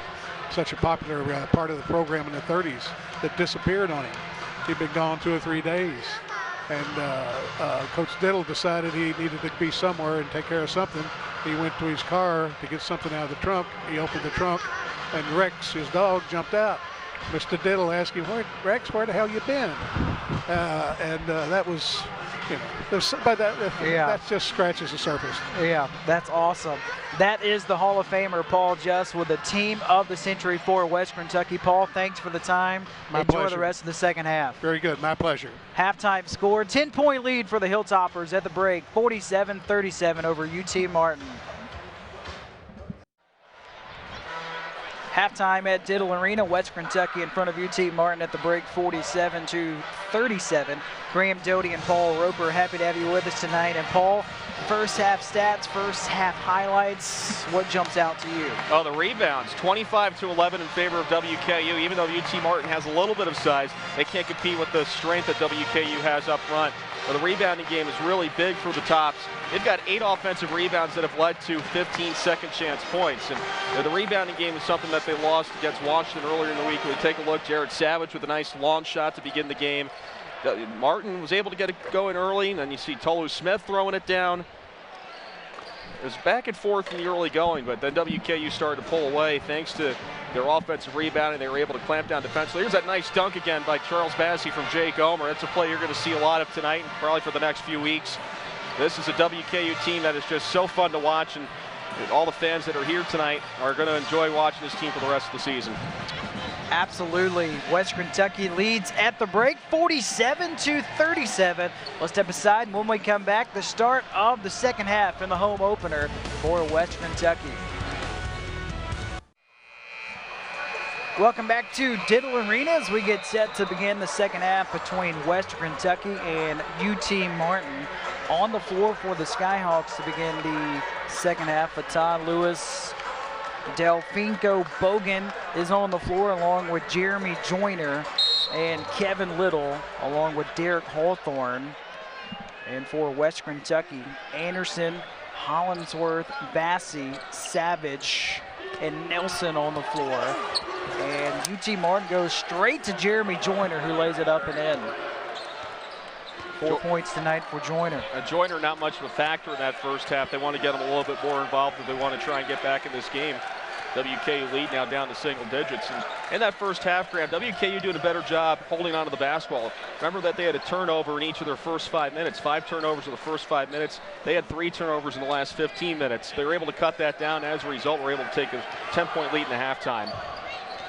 part of the program in the 30s that disappeared on him. He'd been gone 2 or 3 days. And Coach Diddle decided he needed to be somewhere and take care of something. He went to his car to get something out of the trunk. He opened the trunk, and Rex, his dog, jumped out. Mr. Diddle asked him, Rex, where the hell you been? That was, that just scratches the surface. Yeah, that's awesome. That is the Hall of Famer, Paul Just, with the team of the century for West Kentucky. Paul, thanks for the time. My Enjoy pleasure. the rest of the second half. Very good. My pleasure. Halftime score, 10-point lead for the Hilltoppers at the break, 47-37 over UT Martin. Halftime at Diddle Arena, West Kentucky in front of UT Martin at the break, 47-37. Graham Doty and Paul Roper, happy to have you with us tonight. And Paul, first half stats, first half highlights, what jumps out to you? Oh, the rebounds, 25-11 in favor of WKU. Even though UT Martin has a little bit of size, they can't compete with the strength that WKU has up front. But the rebounding game is really big for the Tops. They've got 8 offensive rebounds that have led to 15 second chance points. And the rebounding game is something that they lost against Washington earlier in the week. We take a look, Jared Savage with a nice long shot to begin the game. Martin was able to get it going early, and then you see Tolu Smith throwing it down. It was back and forth in the early going, but then WKU started to pull away thanks to their offensive rebounding. They were able to clamp down defensively. Here's that nice dunk again by Charles Bassey from Jake Omer. That's a play you're going to see a lot of tonight and probably for the next few weeks. This is a WKU team that is just so fun to watch, and all the fans that are here tonight are going to enjoy watching this team for the rest of the season. Absolutely. West Kentucky leads at the break, 47-37. Let's step aside, and when we come back, the start of the second half in the home opener for West Kentucky. Welcome back to Diddle Arena as we get set to begin the second half between Western Kentucky and UT Martin. On the floor for the Skyhawks to begin the second half, Todd Lewis, Delfinco Bogan is on the floor along with Jeremy Joyner and Kevin Little along with Derek Hawthorne. And for Western Kentucky, Anderson, Hollingsworth, Bassey, Savage, and Nelson on the floor. And UT Martin goes straight to Jeremy Joyner, who lays it up and in. 4 points tonight for Joyner. Joyner not much of a factor in that first half. They want to get him a little bit more involved if they want to try and get back in this game. WKU lead now down to single digits. And in that first half, Graham, WKU doing a better job holding on to the basketball. Remember that they had a turnover in each of their first 5 minutes. 5 turnovers in the first 5 minutes. They had 3 turnovers in the last 15 minutes. They were able to cut that down. As a result, were able to take a 10-point lead in the halftime.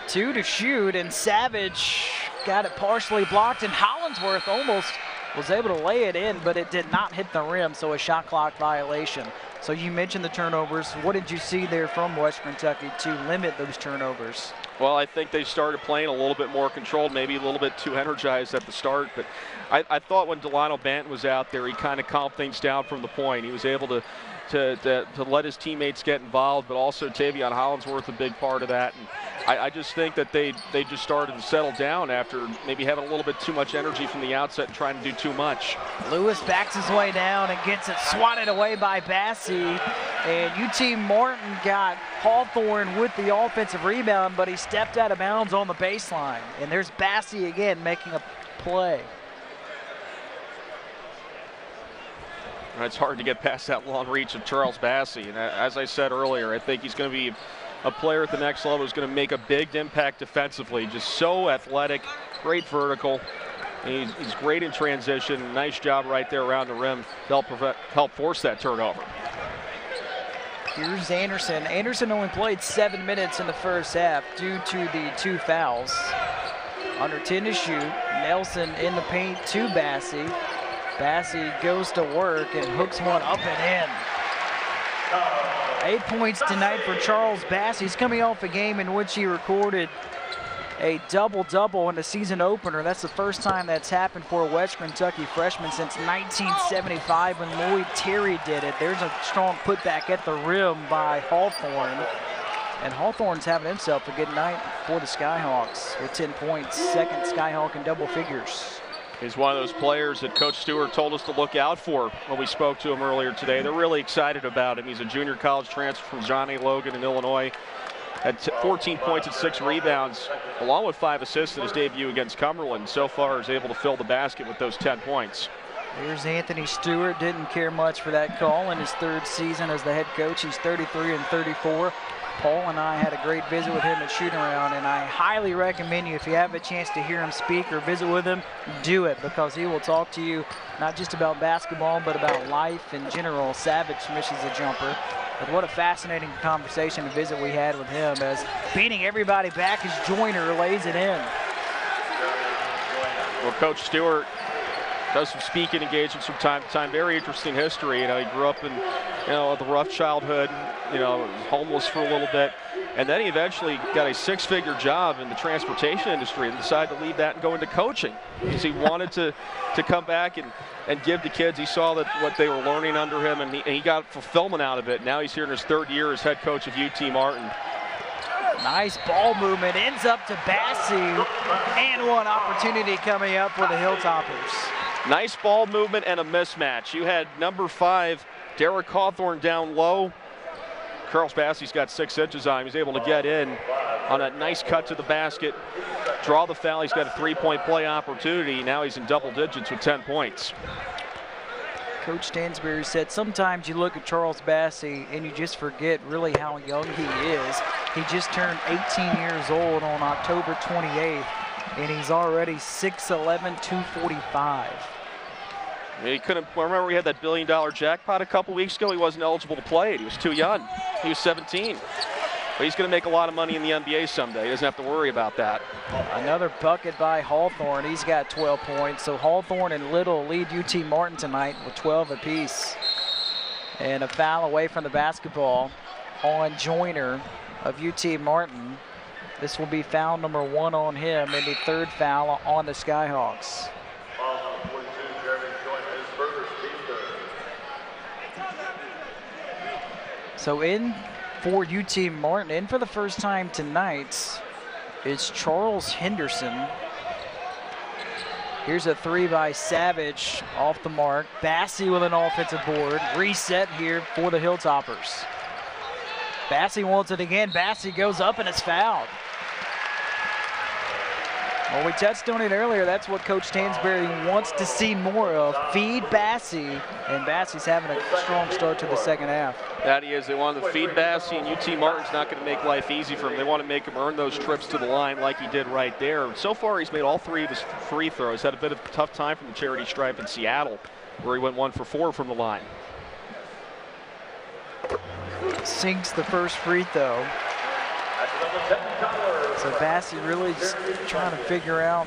2 to shoot, and Savage got it partially blocked, and Hollingsworth almost was able to lay it in, but it did not hit the rim, so a shot clock violation. So you mentioned the turnovers. What did you see there from Western Kentucky to limit those turnovers? Well, I think they started playing a little bit more controlled, maybe a little bit too energized at the start. But I thought when Delano Banton was out there, he kind of calmed things down from the point. He was able to let his teammates get involved, but also Tavion Hollingsworth a big part of that. And I just think that they just started to settle down after maybe having a little bit too much energy from the outset and trying to do too much. Lewis backs his way down and gets it swatted away by Bassey. And UT Martin got Hawthorne with the offensive rebound, but he stepped out of bounds on the baseline. And there's Bassey again making a play. It's hard to get past that long reach of Charles Bassey. And as I said earlier, I think he's going to be a player at the next level who's going to make a big impact defensively. Just so athletic, great vertical. And he's great in transition. Nice job right there around the rim to help force that turnover. Here's Anderson. Anderson only played 7 minutes in the first half due to the 2 fouls. Under 10 to shoot. Nelson in the paint to Bassey. Bassey goes to work and hooks one up and in. 8 points tonight for Charles Bassey. He's coming off a game in which he recorded a double-double in the season opener. That's the first time that's happened for a Western Kentucky freshman since 1975 when Lloyd Terry did it. There's a strong putback at the rim by Hawthorne. And Hawthorne's having himself a good night for the Skyhawks with 10 points. Second Skyhawk in double figures. He's one of those players that Coach Stewart told us to look out for when we spoke to him earlier today. They're really excited about him. He's a junior college transfer from John A. Logan in Illinois. Had 14 points and 6 rebounds, along with 5 assists in his debut against Cumberland. So far is able to fill the basket with those 10 points. Here's Anthony Stewart. Didn't care much for that call in his 3rd season as the head coach. He's 33 and 34. Paul and I had a great visit with him at Shooting Around, and I highly recommend you, if you have a chance to hear him speak or visit with him, do it, because he will talk to you not just about basketball, but about life in general. Savage misses a jumper. But what a fascinating conversation and visit we had with him, as beating everybody back as Joyner lays it in. Well, Coach Stewart does some speaking engagements from time to time. Very interesting history. He grew up in, the rough childhood, homeless for a little bit. And then he eventually got a 6-figure job in the transportation industry and decided to leave that and go into coaching because he wanted to come back and give the kids. He saw that what they were learning under him, and he got fulfillment out of it. Now he's here in his 3rd year as head coach of UT Martin. Nice ball movement, ends up to Bassey, and one opportunity coming up for the Hilltoppers. Nice ball movement and a mismatch. You had number 5, Derek Hawthorne, down low. Charles Bassey's got 6 inches on him. He's able to get in on a nice cut to the basket, draw the foul. He's got a 3-point play opportunity. Now he's in double digits with 10 points. Coach Stansbury said sometimes you look at Charles Bassey and you just forget really how young he is. He just turned 18 years old on October 28th, and he's already 6'11", 245. He couldn't. Remember, we had that $1 billion jackpot a couple weeks ago. He wasn't eligible to play it. He was too young. He was 17. But he's going to make a lot of money in the NBA someday. He doesn't have to worry about that. Another bucket by Hawthorne. He's got 12 points. So Hawthorne and Little lead UT Martin tonight with 12 apiece. And a foul away from the basketball on Joyner of UT Martin. This will be foul number 1 on him and the 3rd foul on the Skyhawks. So in for UT Martin, in for the first time tonight, is Charles Henderson. Here's a 3 by Savage off the mark. Bassey with an offensive board. Reset here for the Hilltoppers. Bassey wants it again. Bassey goes up and it's fouled. Well, we touched on it earlier. That's what Coach Stansbury wants to see more of. Feed Bassey, and Bassey's having a strong start to the second half. That he is. They want to feed Bassey, and UT Martin's not going to make life easy for him. They want to make him earn those trips to the line like he did right there. So far, he's made all 3 of his free throws. Had a bit of a tough time from the charity stripe in Seattle, where he went 1 for 4 from the line. Sinks the first free throw. So Bassey really just trying to figure out,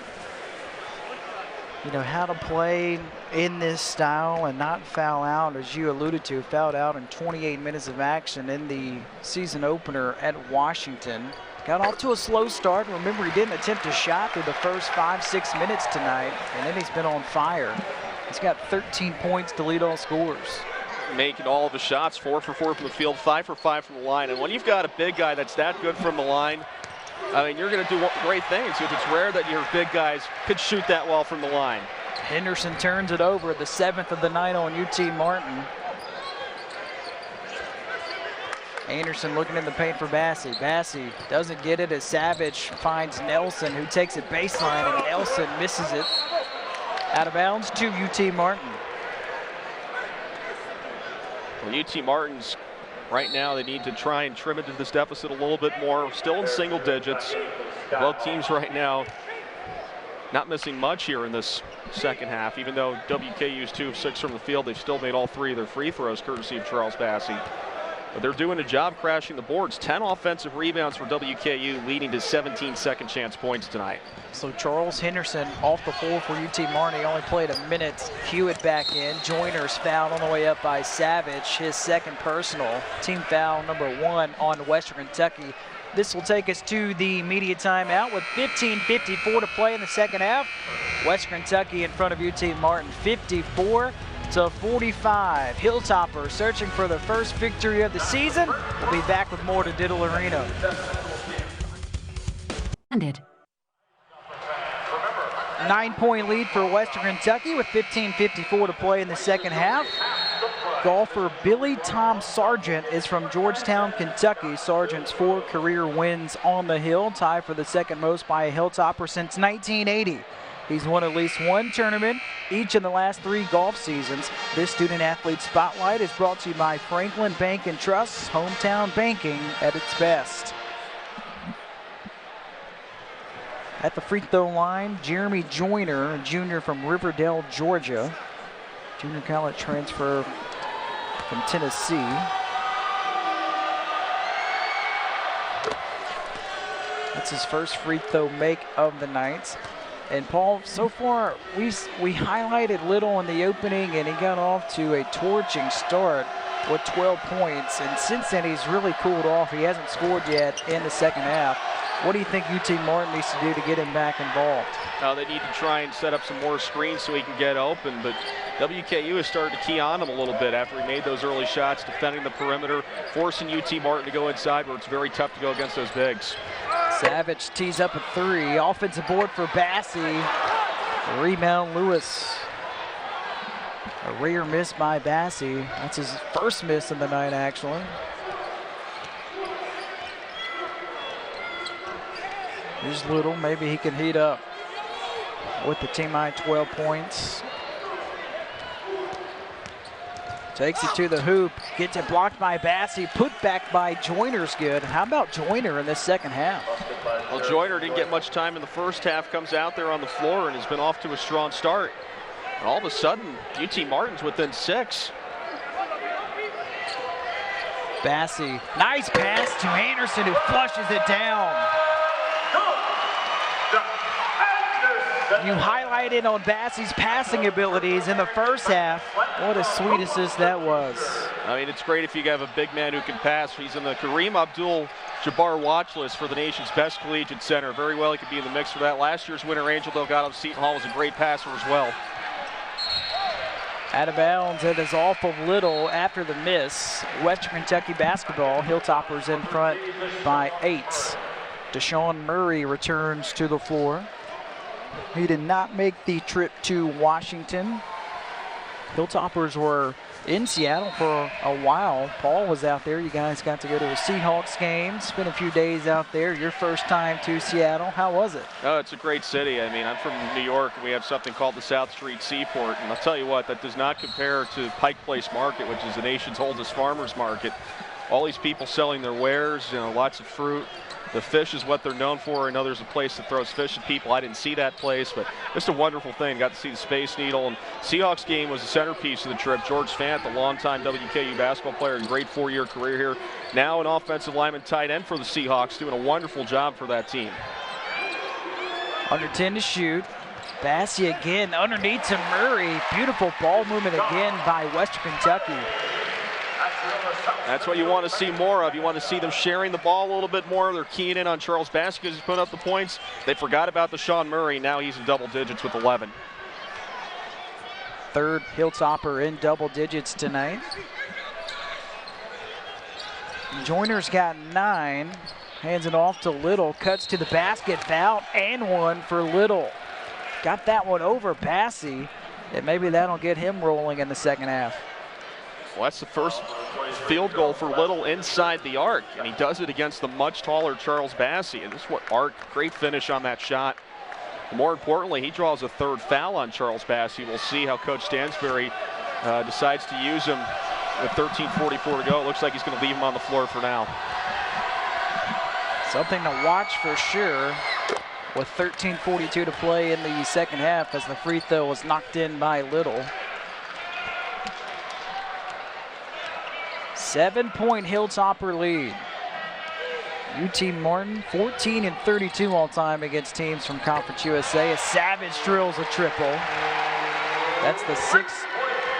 how to play in this style and not foul out, as you alluded to. Fouled out in 28 minutes of action in the season opener at Washington. Got off to a slow start. Remember, he didn't attempt a shot through the first 5-6 minutes tonight, and then he's been on fire. He's got 13 points to lead all scorers. Making all of his shots, 4 for 4 from the field, 5 for 5 from the line. And when you've got a big guy that's that good from the line, I mean, you're going to do great things. It's rare that your big guys could shoot that well from the line. Henderson turns it over, the 7th of the night on UT Martin. Anderson looking in the paint for Bassey. Bassey doesn't get it as Savage finds Nelson, who takes it baseline, and Nelson misses it. Out of bounds to UT Martin. Well, UT Martin's right now, they need to try and trim into this deficit a little bit more. Still in single digits. Both teams right now not missing much here in this second half. Even though WKU's 2 of 6 from the field, they've still made all 3 of their free throws, courtesy of Charles Bassey. But they're doing a job crashing the boards. 10 offensive rebounds for WKU, leading to 17 second chance points tonight. So Charles Henderson off the floor for UT Martin. He only played a minute. Hewitt back in. Joyner's fouled on the way up by Savage. His 2nd personal. Team foul number 1 on Western Kentucky. This will take us to the media timeout with 15:54 to play in the second half. Western Kentucky in front of UT Martin, 54-45. Hilltoppers searching for their first victory of the season. We'll be back with more to Diddle Arena. 9-point lead for Western Kentucky with 15:54 to play in the second half. Golfer Billy Tom Sargent is from Georgetown, Kentucky. Sargent's 4 career wins on the hill, tied for the second most by a Hilltopper since 1980. He's won at least 1 tournament each in the last 3 golf seasons. This Student Athlete Spotlight is brought to you by Franklin Bank and Trust, hometown banking at its best. At the free throw line, Jeremy Joyner, a junior from Riverdale, Georgia. Junior college transfer from Tennessee. That's his first free throw make of the night. And Paul, so far we highlighted Little in the opening, and he got off to a torching start with 12 points. And since then, he's really cooled off. He hasn't scored yet in the second half. What do you think UT Martin needs to do to get him back involved? They need to try and set up some more screens so he can get open, but WKU has started to key on him a little bit after he made those early shots, defending the perimeter, forcing UT Martin to go inside where it's very tough to go against those bigs. Savage tees up a 3. Offensive board for Bassey. Rebound Lewis. A rare miss by Bassey. That's his first miss of the night, actually. Here's Little. Maybe he can heat up with the team high 12 points. Takes it to the hoop. Gets it blocked by Bassey. Put back by Joyner's good. How about Joyner in this second half? Well, Joyner didn't get much time in the first half. Comes out there on the floor and has been off to a strong start. And all of a sudden, UT Martin's within 6. Bassey. Nice pass to Anderson, who flushes it down. You highlighted on Bassey's passing abilities in the first half. What a sweet assist that was. I mean, it's great if you have a big man who can pass. He's in the Kareem Jabbar Watchless for the nation's best collegiate center. Very well, he could be in the mix for that. Last year's winner, Angel Delgado of Seton Hall, was a great passer as well. Out of bounds, it is off of Little after the miss. Western Kentucky basketball, Hilltoppers in front by 8. Deshaun Murray returns to the floor. He did not make the trip to Washington. Hilltoppers were in Seattle for a while. Paul was out there. You guys got to go to a Seahawks game, spend a few days out there. Your first time to Seattle. How was it? Oh, it's a great city. I mean, I'm from New York, and we have something called the South Street Seaport. And I'll tell you what, that does not compare to Pike Place Market, which is the nation's oldest farmers market. All these people selling their wares, lots of fruit. The fish is what they're known for. I know there's a place that throws fish at people. I didn't see that place, but just a wonderful thing. Got to see the Space Needle. And Seahawks game was the centerpiece of the trip. George Fant, the longtime WKU basketball player and great 4-year career here. Now an offensive lineman tight end for the Seahawks, doing a wonderful job for that team. Under 10 to shoot. Bassey again underneath to Murray. Beautiful ball movement again by Western Kentucky. That's what you want to see more of. You want to see them sharing the ball a little bit more. They're keying in on Charles Bassey because he's putting up the points. They forgot about Deshaun Murray. Now he's in double digits with 11. Third Hilltopper in double digits tonight. Joyner's got 9. Hands it off to Little. Cuts to the basket. Foul and one for Little. Got that one over Bassey. And maybe that'll get him rolling in the second half. Well, that's the first field goal for Little inside the arc, and he does it against the much taller Charles Bassey. And this is what arc, great finish on that shot. More importantly, he draws a third foul on Charles Bassey. We'll see how Coach Stansbury decides to use him with 13:44 to go. It looks like he's going to leave him on the floor for now. Something to watch for sure with 13:42 to play in the second half as the free throw was knocked in by Little. 7-point Hilltopper lead. UT Martin 14-32 all time against teams from Conference USA. As Savage drills a triple. That's the 6th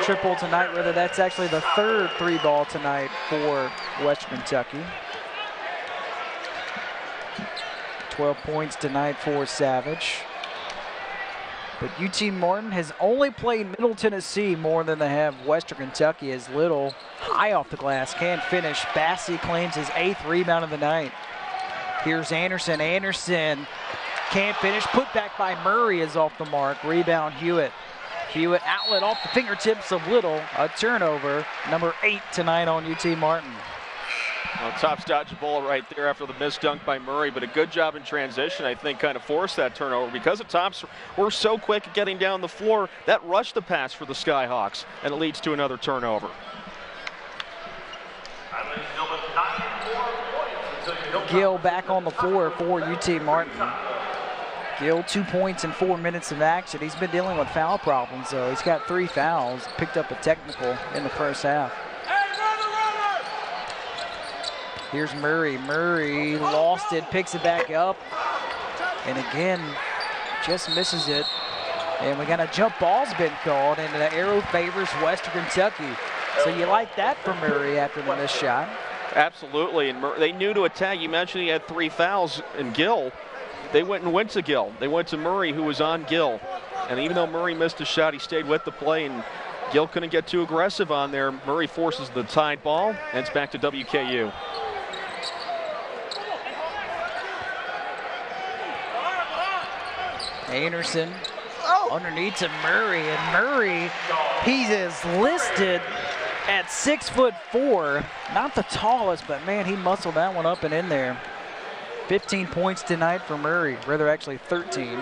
triple tonight, whether that's actually the 3rd 3-ball tonight for Western Kentucky. 12 points tonight for Savage. But UT Martin has only played Middle Tennessee more than they have Western Kentucky, as Little high off the glass can't finish. Bassey claims his 8th rebound of the night. Here's Anderson. Anderson can't finish. Put back by Murray is off the mark. Rebound Hewitt. Hewitt outlet off the fingertips of Little. A turnover. Number 8 tonight on UT Martin. Well, Tops dodged the ball right there after the missed dunk by Murray, but a good job in transition, I think, kind of forced that turnover. Because the Tops were so quick at getting down the floor, that rushed the pass for the Skyhawks, and it leads to another turnover. Gill back on the floor for UT Martin. Gill 2 points in 4 minutes of action. He's been dealing with foul problems, though. He's got 3 fouls, picked up a technical in the first half. Here's Murray. Murray lost it, picks it back up, and again, just misses it. And we got a jump ball's been called, and the arrow favors Western Kentucky. So you like that for Murray after the missed shot? Absolutely, and they knew to attack. You mentioned he had 3 fouls in Gill. They went to Gill. They went to Murray, who was on Gill. And even though Murray missed a shot, he stayed with the play, and Gill couldn't get too aggressive on there. Murray forces the tied ball, and it's back to WKU. Anderson underneath to Murray, and Murray, he is listed at 6'4". Not the tallest, but man, he muscled that one up and in there. 15 points tonight for Murray, rather actually 13.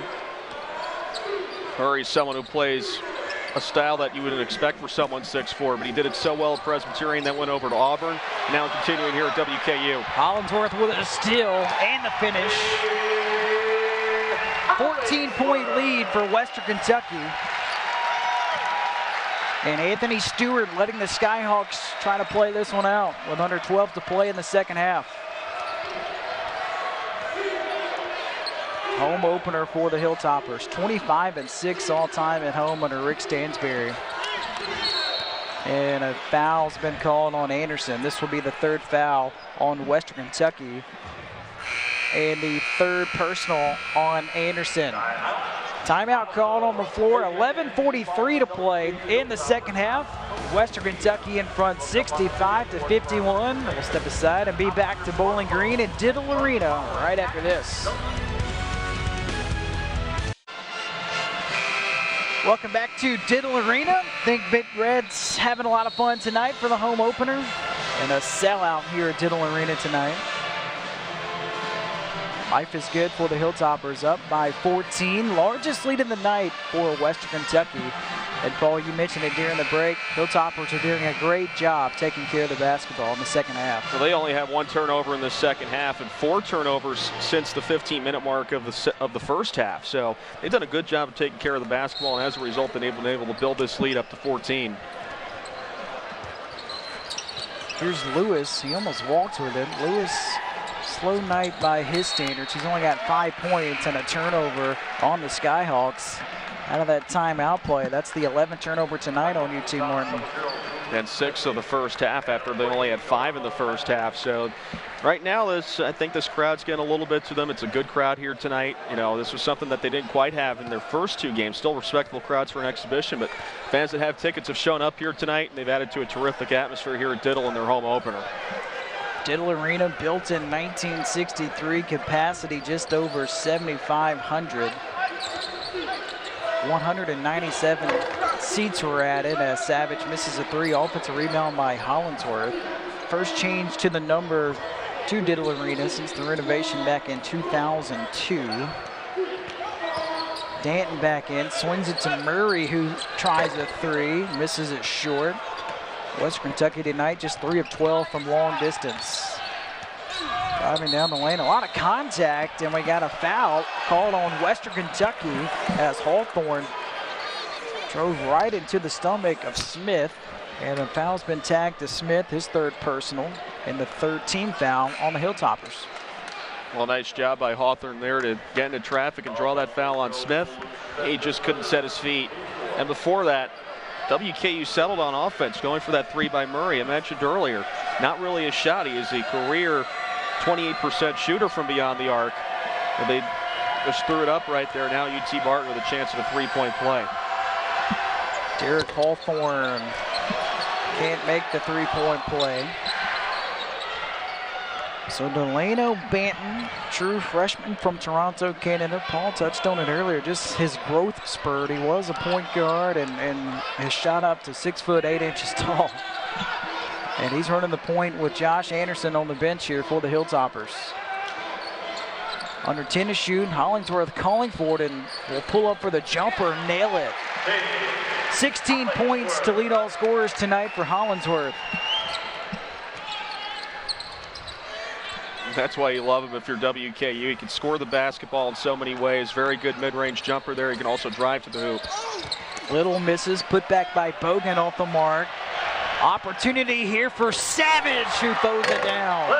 Murray's someone who plays a style that you wouldn't expect for someone 6'4", but he did it so well at Presbyterian, then went over to Auburn, now continuing here at WKU. Hollingsworth with a steal and the finish. 14-point lead for Western Kentucky. And Anthony Stewart letting the Skyhawks try to play this one out with under 12 to play in the second half. Home opener for the Hilltoppers. 25-6 all time at home under Rick Stansbury. And a foul's been called on Anderson. This will be the 3rd foul on Western Kentucky. and the third personal on Anderson. Timeout called on the floor, 11:43 to play in the second half. Western Kentucky in front 65-51. We'll step aside and be back to Bowling Green and Diddle Arena right after this. Welcome back to Diddle Arena. I think Big Red's having a lot of fun tonight for the home opener and a sellout here at Diddle Arena tonight. Life is good for the Hilltoppers, up by 14. Largest lead in the night for Western Kentucky. And Paul, you mentioned it during the break. Hilltoppers are doing a great job taking care of the basketball in the second half. Well, they only have 1 turnover in the second half and 4 turnovers since the 15-minute mark of the first half. So they've done a good job of taking care of the basketball, and as a result, been able to build this lead up to 14. Here's Lewis. He almost walked with it. Lewis, slow night by his standards. He's only got 5 points and a turnover on the Skyhawks out of that timeout play. That's the 11th turnover tonight on UT Martin. And 6 of the first half after they only had 5 in the first half. So right now, I think this crowd's getting a little bit to them. It's a good crowd here tonight. You know, this was something that they didn't quite have in their first 2 games. Still respectable crowds for an exhibition, but fans that have tickets have shown up here tonight, and they've added to a terrific atmosphere here at Diddle in their home opener. Diddle Arena, built in 1963, capacity just over 7,500. 197 seats were added as Savage misses a 3. Offensive rebound by Hollingsworth. First change to the number to Diddle Arena since the renovation back in 2002. Danton back in, swings it to Murray, who tries a 3, misses it short. Western Kentucky tonight just 3 of 12 from long distance. Driving down the lane, a lot of contact, and we got a foul called on Western Kentucky as Hawthorne drove right into the stomach of Smith, and a foul's been tagged to Smith, his 3rd personal, and the 3rd team foul on the Hilltoppers. Well, nice job by Hawthorne there to get into traffic and draw that foul on Smith. He just couldn't set his feet. And before that, WKU settled on offense, going for that 3 by Murray. I mentioned earlier, not really a shot. He is a career 28% shooter from beyond the arc. And they just threw it up right there. Now UT Martin with a chance at a 3-point play. Derek Hawthorne can't make the 3-point play. So Delano Banton, true freshman from Toronto, Canada. Paul touched on it earlier, just his growth spurt. He was a point guard and has shot up to 6 foot 8 inches tall. And he's running the point with Josh Anderson on the bench here for the Hilltoppers. Under 10 to shoot, Hollingsworth calling for it and will pull up for the jumper, nail it. 16 points to lead all scorers tonight for Hollingsworth. That's why you love him if you're WKU. He can score the basketball in so many ways. Very good mid-range jumper there. He can also drive to the hoop. Little misses, put back by Bogan off the mark. Opportunity here for Savage, who throws it down.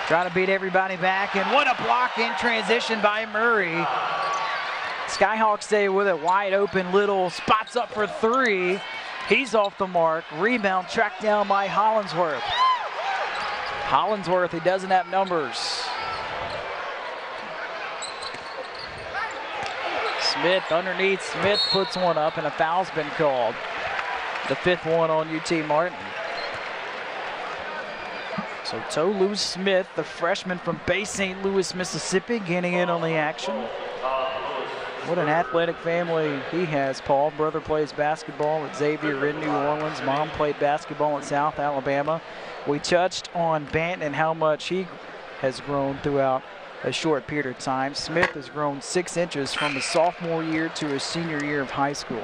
Trying to beat everybody back, and what a block in transition by Murray. Skyhawks stay with it, wide open. Little spots up for 3. He's off the mark. Rebound tracked down by Hollingsworth. Hollingsworth, he doesn't have numbers. Smith underneath. Smith puts one up, and a foul's been called. The 5th one on UT Martin. So Tolu Smith, the freshman from Bay St. Louis, Mississippi, getting in on the action. What an athletic family he has, Paul. Brother plays basketball at Xavier in New Orleans. Mom played basketball at South Alabama. We touched on Banton and how much he has grown throughout a short period of time. Smith has grown 6 inches from his sophomore year to his senior year of high school.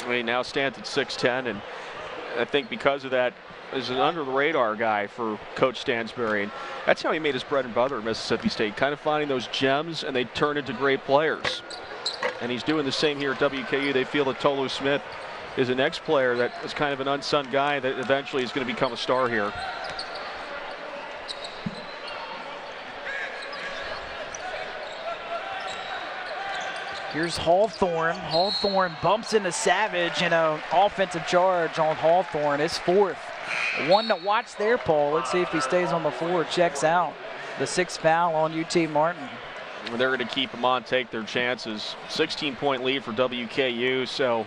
He now stands at 6'10", and I think because of that, is an under-the-radar guy for Coach Stansbury. And that's how he made his bread and butter at Mississippi State, kind of finding those gems, and they turn into great players. And he's doing the same here at WKU. They feel that Tolu Smith is the next player that is kind of an unsung guy that eventually is going to become a star here. Here's Hawthorne. Hawthorne bumps into Savage, and an offensive charge on Hawthorne. His 4th. One to watch there, Paul. Let's see if he stays on the floor, checks out. The 6th foul on UT Martin. They're going to keep him on, take their chances. 16-point lead for WKU, so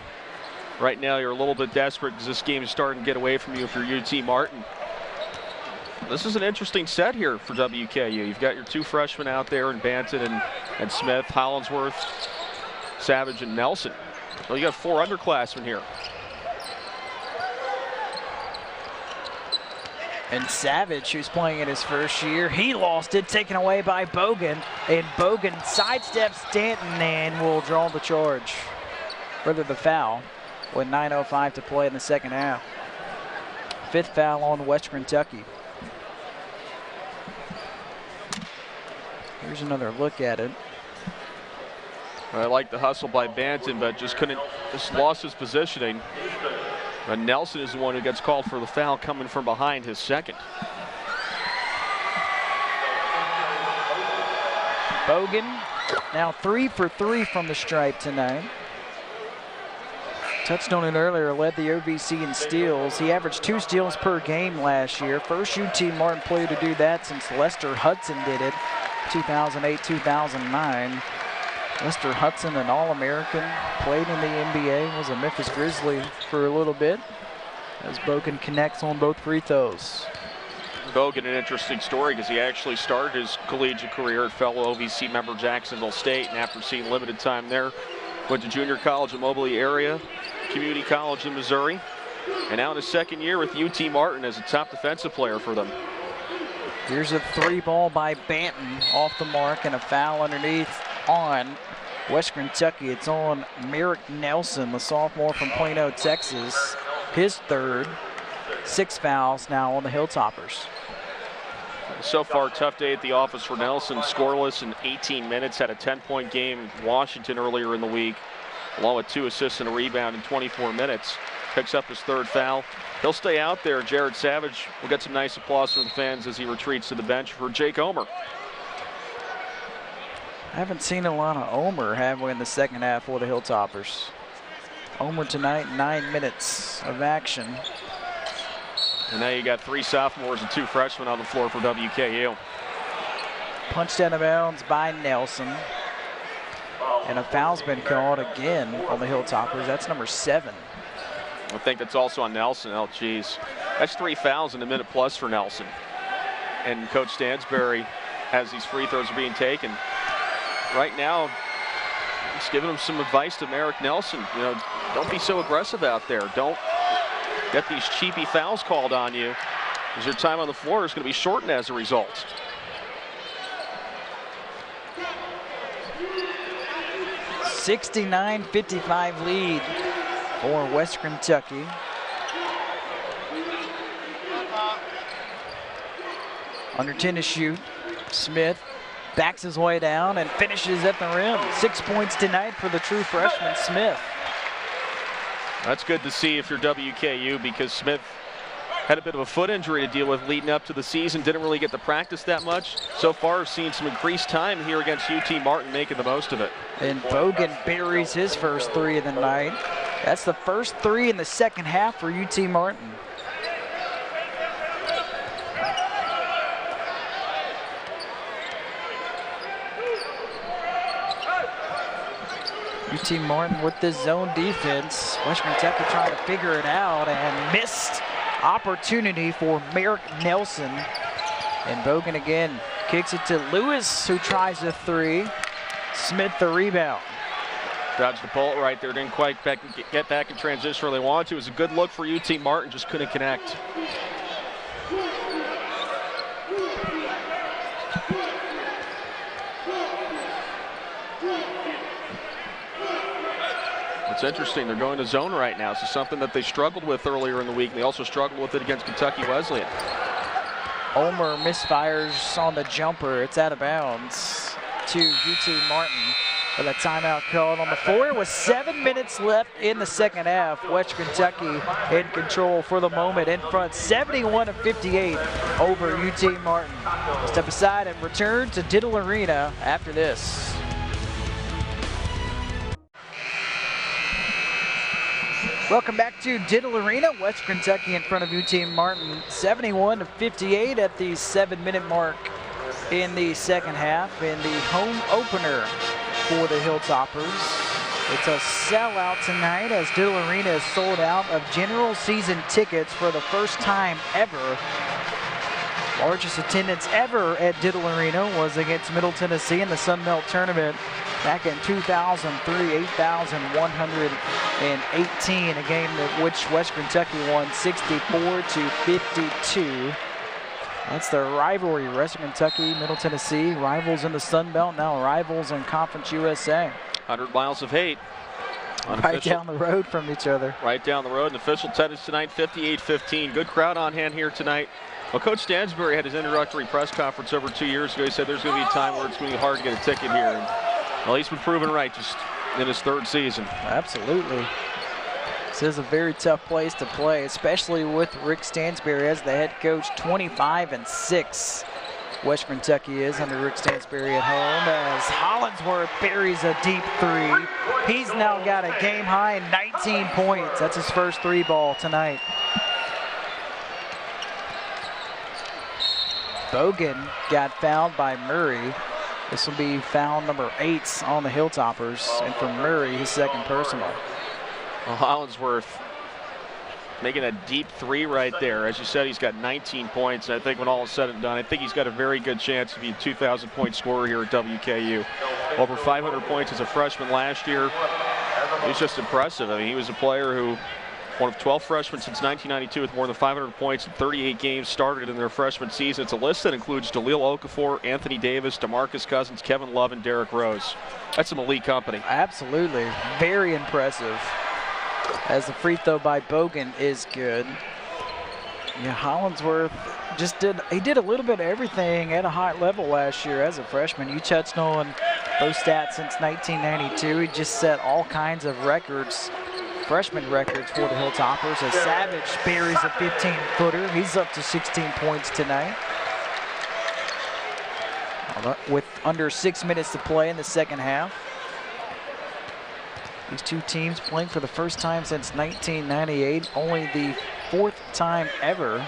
right now you're a little bit desperate because this game is starting to get away from you if you're UT Martin. This is an interesting set here for WKU. You've got your 2 freshmen out there in Banton and Smith, Hollinsworth, Savage, and Nelson. Well, you got 4 underclassmen here. And Savage, who's playing in his first year, he lost it, taken away by Bogan. And Bogan sidesteps Stanton and will draw the charge. Further the foul with 9:05 to play in the second half. 5th foul on Western Kentucky. Here's another look at it. I like the hustle by Banton, but just lost his positioning. And Nelson is the one who gets called for the foul coming from behind his second. Bogan now 3 for 3 from the stripe tonight. Touched on it earlier, led the OVC in steals. He averaged 2 steals per game last year. First UT Martin player to do that since Lester Hudson did it, 2008-2009. Lester Hudson, an All-American, played in the NBA, was a Memphis Grizzly for a little bit, as Bogan connects on both free throws. Bogan, an interesting story because he actually started his collegiate career at fellow OVC member Jacksonville State, and after seeing limited time there, went to junior college in Moberly area, community college in Missouri, and now in his second year with UT Martin as a top defensive player for them. Here's a 3 ball by Banton off the mark and a foul underneath on Western Kentucky. It's on Merrick Nelson, the sophomore from Plano, Texas. His 3rd. 6 fouls now on the Hilltoppers. So far, tough day at the office for Nelson. Scoreless in 18 minutes. Had a 10-point game in Washington earlier in the week, along with 2 assists and a rebound in 24 minutes. Picks up his 3rd foul. He'll stay out there. Jared Savage will get some nice applause from the fans as he retreats to the bench for Jake Omer. I haven't seen a lot of Omer, have we, in the second half for the Hilltoppers. Omer tonight, 9 minutes of action. And now you got 3 sophomores and 2 freshmen on the floor for WKU. Punched out of bounds by Nelson. And a foul's been called again on the Hilltoppers. That's number 7. I think that's also on Nelson. Oh, geez. That's 3 fouls in a minute plus for Nelson. And Coach Stansberry, as these free throws are being taken, right now, he's giving him some advice to Merrick Nelson. You know, don't be so aggressive out there. Don't get these cheapy fouls called on you, because your time on the floor is going to be shortened as a result. (69-55) lead for Western Kentucky. Under 10 to shoot. Smith backs his way down and finishes at the rim. 6 points tonight for the true freshman, Smith. That's good to see if you're WKU, because Smith had a bit of a foot injury to deal with leading up to the season. Didn't really get to practice that much. So far, I've seen some increased time here against UT Martin, making the most of it. And Bogan buries his first 3 of the night. That's the first 3 in the second half for UT Martin. UT Martin with the zone defense. Western Kentucky trying to figure it out, and missed opportunity for Merrick Nelson. And Bogan again kicks it to Lewis, who tries a 3. Smith the rebound. Dodged the bullet right there. Didn't quite get back in transition where they wanted to. It was a good look for UT Martin, just couldn't connect. It's interesting, they're going to zone right now. This is something that they struggled with earlier in the week. They also struggled with it against Kentucky Wesleyan. Omer misfires on the jumper. It's out of bounds to UT Martin with a timeout called on the floor. With 7 minutes left in the second half. Western Kentucky in control for the moment, in front 71-58 over UT Martin. We'll step aside and return to Diddle Arena after this. Welcome back to Diddle Arena. West Kentucky in front of UT Martin, 71-58 at the 7-minute mark in the second half in the home opener for the Hilltoppers. It's a sellout tonight as Diddle Arena is sold out of general season tickets for the first time ever. Largest attendance ever at Diddle Arena was against Middle Tennessee in the Sun Belt Tournament back in 2003, 8,118, a game that which West Kentucky won 64-52. That's the rivalry, Western Kentucky, Middle Tennessee, rivals in the Sun Belt, now rivals in Conference USA. 100 miles of hate. Right down the road from each other. Right down the road. And official attendance tonight, 58-15. Good crowd on hand here tonight. Well, Coach Stansbury had his introductory press conference over 2 years ago. He said there's going to be a time where it's going to be hard to get a ticket here. And, well, he's been proven right just in his 3rd season. Absolutely. This is a very tough place to play, especially with Rick Stansbury as the head coach. 25-6. West Kentucky is under Rick Stansbury at home as Hollingsworth buries a deep 3. He's now got a game-high 19 points. That's his first 3 ball tonight. Bogan got fouled by Murray. This will be foul number 8 on the Hilltoppers, and for Murray, his 2nd personal. Well, Hollingsworth making a deep 3 right there. As you said, he's got 19 points. I think when all is said and done, I think he's got a very good chance to be a 2,000-point scorer here at WKU. Over 500 points as a freshman last year. He's just impressive. I mean, he was a player who, one of 12 freshmen since 1992 with more than 500 points in 38 games started in their freshman season. It's a list that includes Jaleel Okafor, Anthony Davis, DeMarcus Cousins, Kevin Love, and Derrick Rose. That's some elite company. Absolutely. Very impressive. As the free throw by Bogan is good. Yeah, Hollingsworth did a little bit of everything at a high level last year as a freshman. You touched on those stats since 1992. He just set all kinds of records, freshman records for the Hilltoppers as Savage buries a 15-footer. He's up to 16 points tonight. With under 6 minutes to play in the second half. These 2 teams playing for the first time since 1998, only the 4th time ever.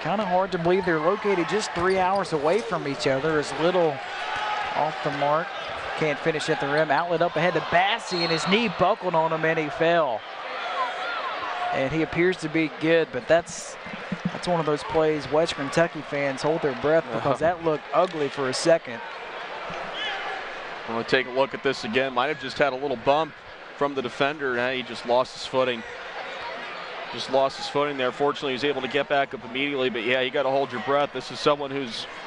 Kind of hard to believe they're located just 3 hours away from each other. As Little off the mark, can't finish at the rim. Outlet up ahead to Bassey, and his knee buckled on him and he fell. And he appears to be good, but that's one of those plays West Kentucky fans hold their breath because that looked ugly for a second. We'll take a look at this again. Might have just had a little bump from the defender. Now he just lost his footing. Just lost his footing there. Fortunately, he was able to get back up immediately. But yeah, you got to hold your breath. This is someone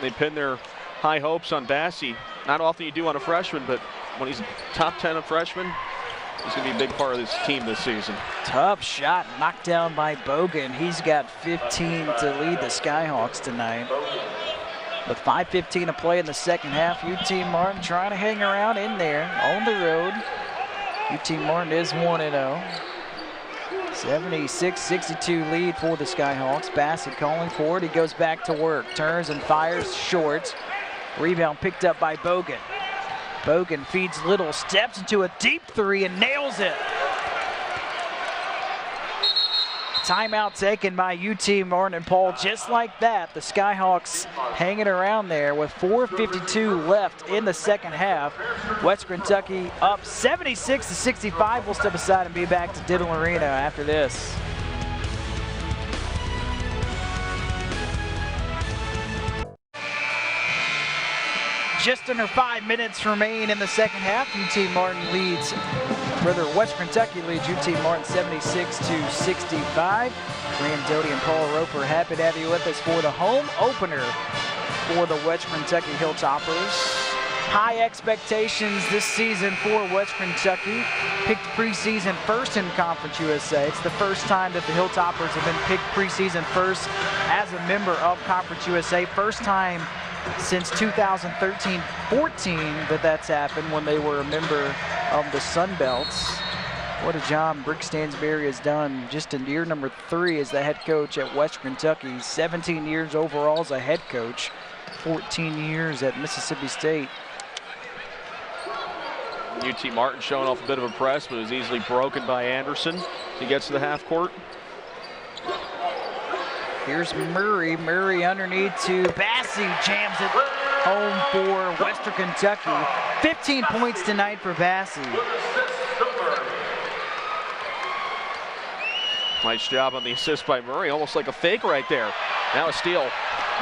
they pin their high hopes on Bassey. Not often you do on a freshman, but when he's top 10 of freshman, he's going to be a big part of this team this season. Tough shot knocked down by Bogan. He's got 15 to lead the Skyhawks tonight. With 5:15 to play in the second half, UT Martin trying to hang around in there on the road. UT Martin is 1-0. 76-62 lead for the Skyhawks. Bassett calling for it. He goes back to work. Turns and fires short. Rebound picked up by Bogan. Bogan feeds Little, steps into a deep 3 and nails it. Timeout taken by UT Martin, and Paul, just like that, the Skyhawks hanging around there with 4:52 left in the second half. West Kentucky up 76-65. We'll step aside and be back to Diddle Arena after this. Just under 5 minutes remain in the second half. West Kentucky leads UT Martin 76-65. Graham Doty and Paul Roper, happy to have you with us for the home opener for the West Kentucky Hilltoppers. High expectations this season for West Kentucky. Picked preseason first in Conference USA. It's the first time that the Hilltoppers have been picked preseason first as a member of Conference USA. First time since 2013-14 that's happened, when they were a member of the Sun Belts. What a job Rick Stansbury has done just in year number 3 as the head coach at West Kentucky. 17 years overall as a head coach, 14 years at Mississippi State. UT Martin showing off a bit of a press, but was easily broken by Anderson. He gets to the half court. Here's Murray. Murray underneath to Bassey. Jams it home for Western Kentucky. 15 points tonight for Bassey. Nice job on the assist by Murray. Almost like a fake right there. Now a steal.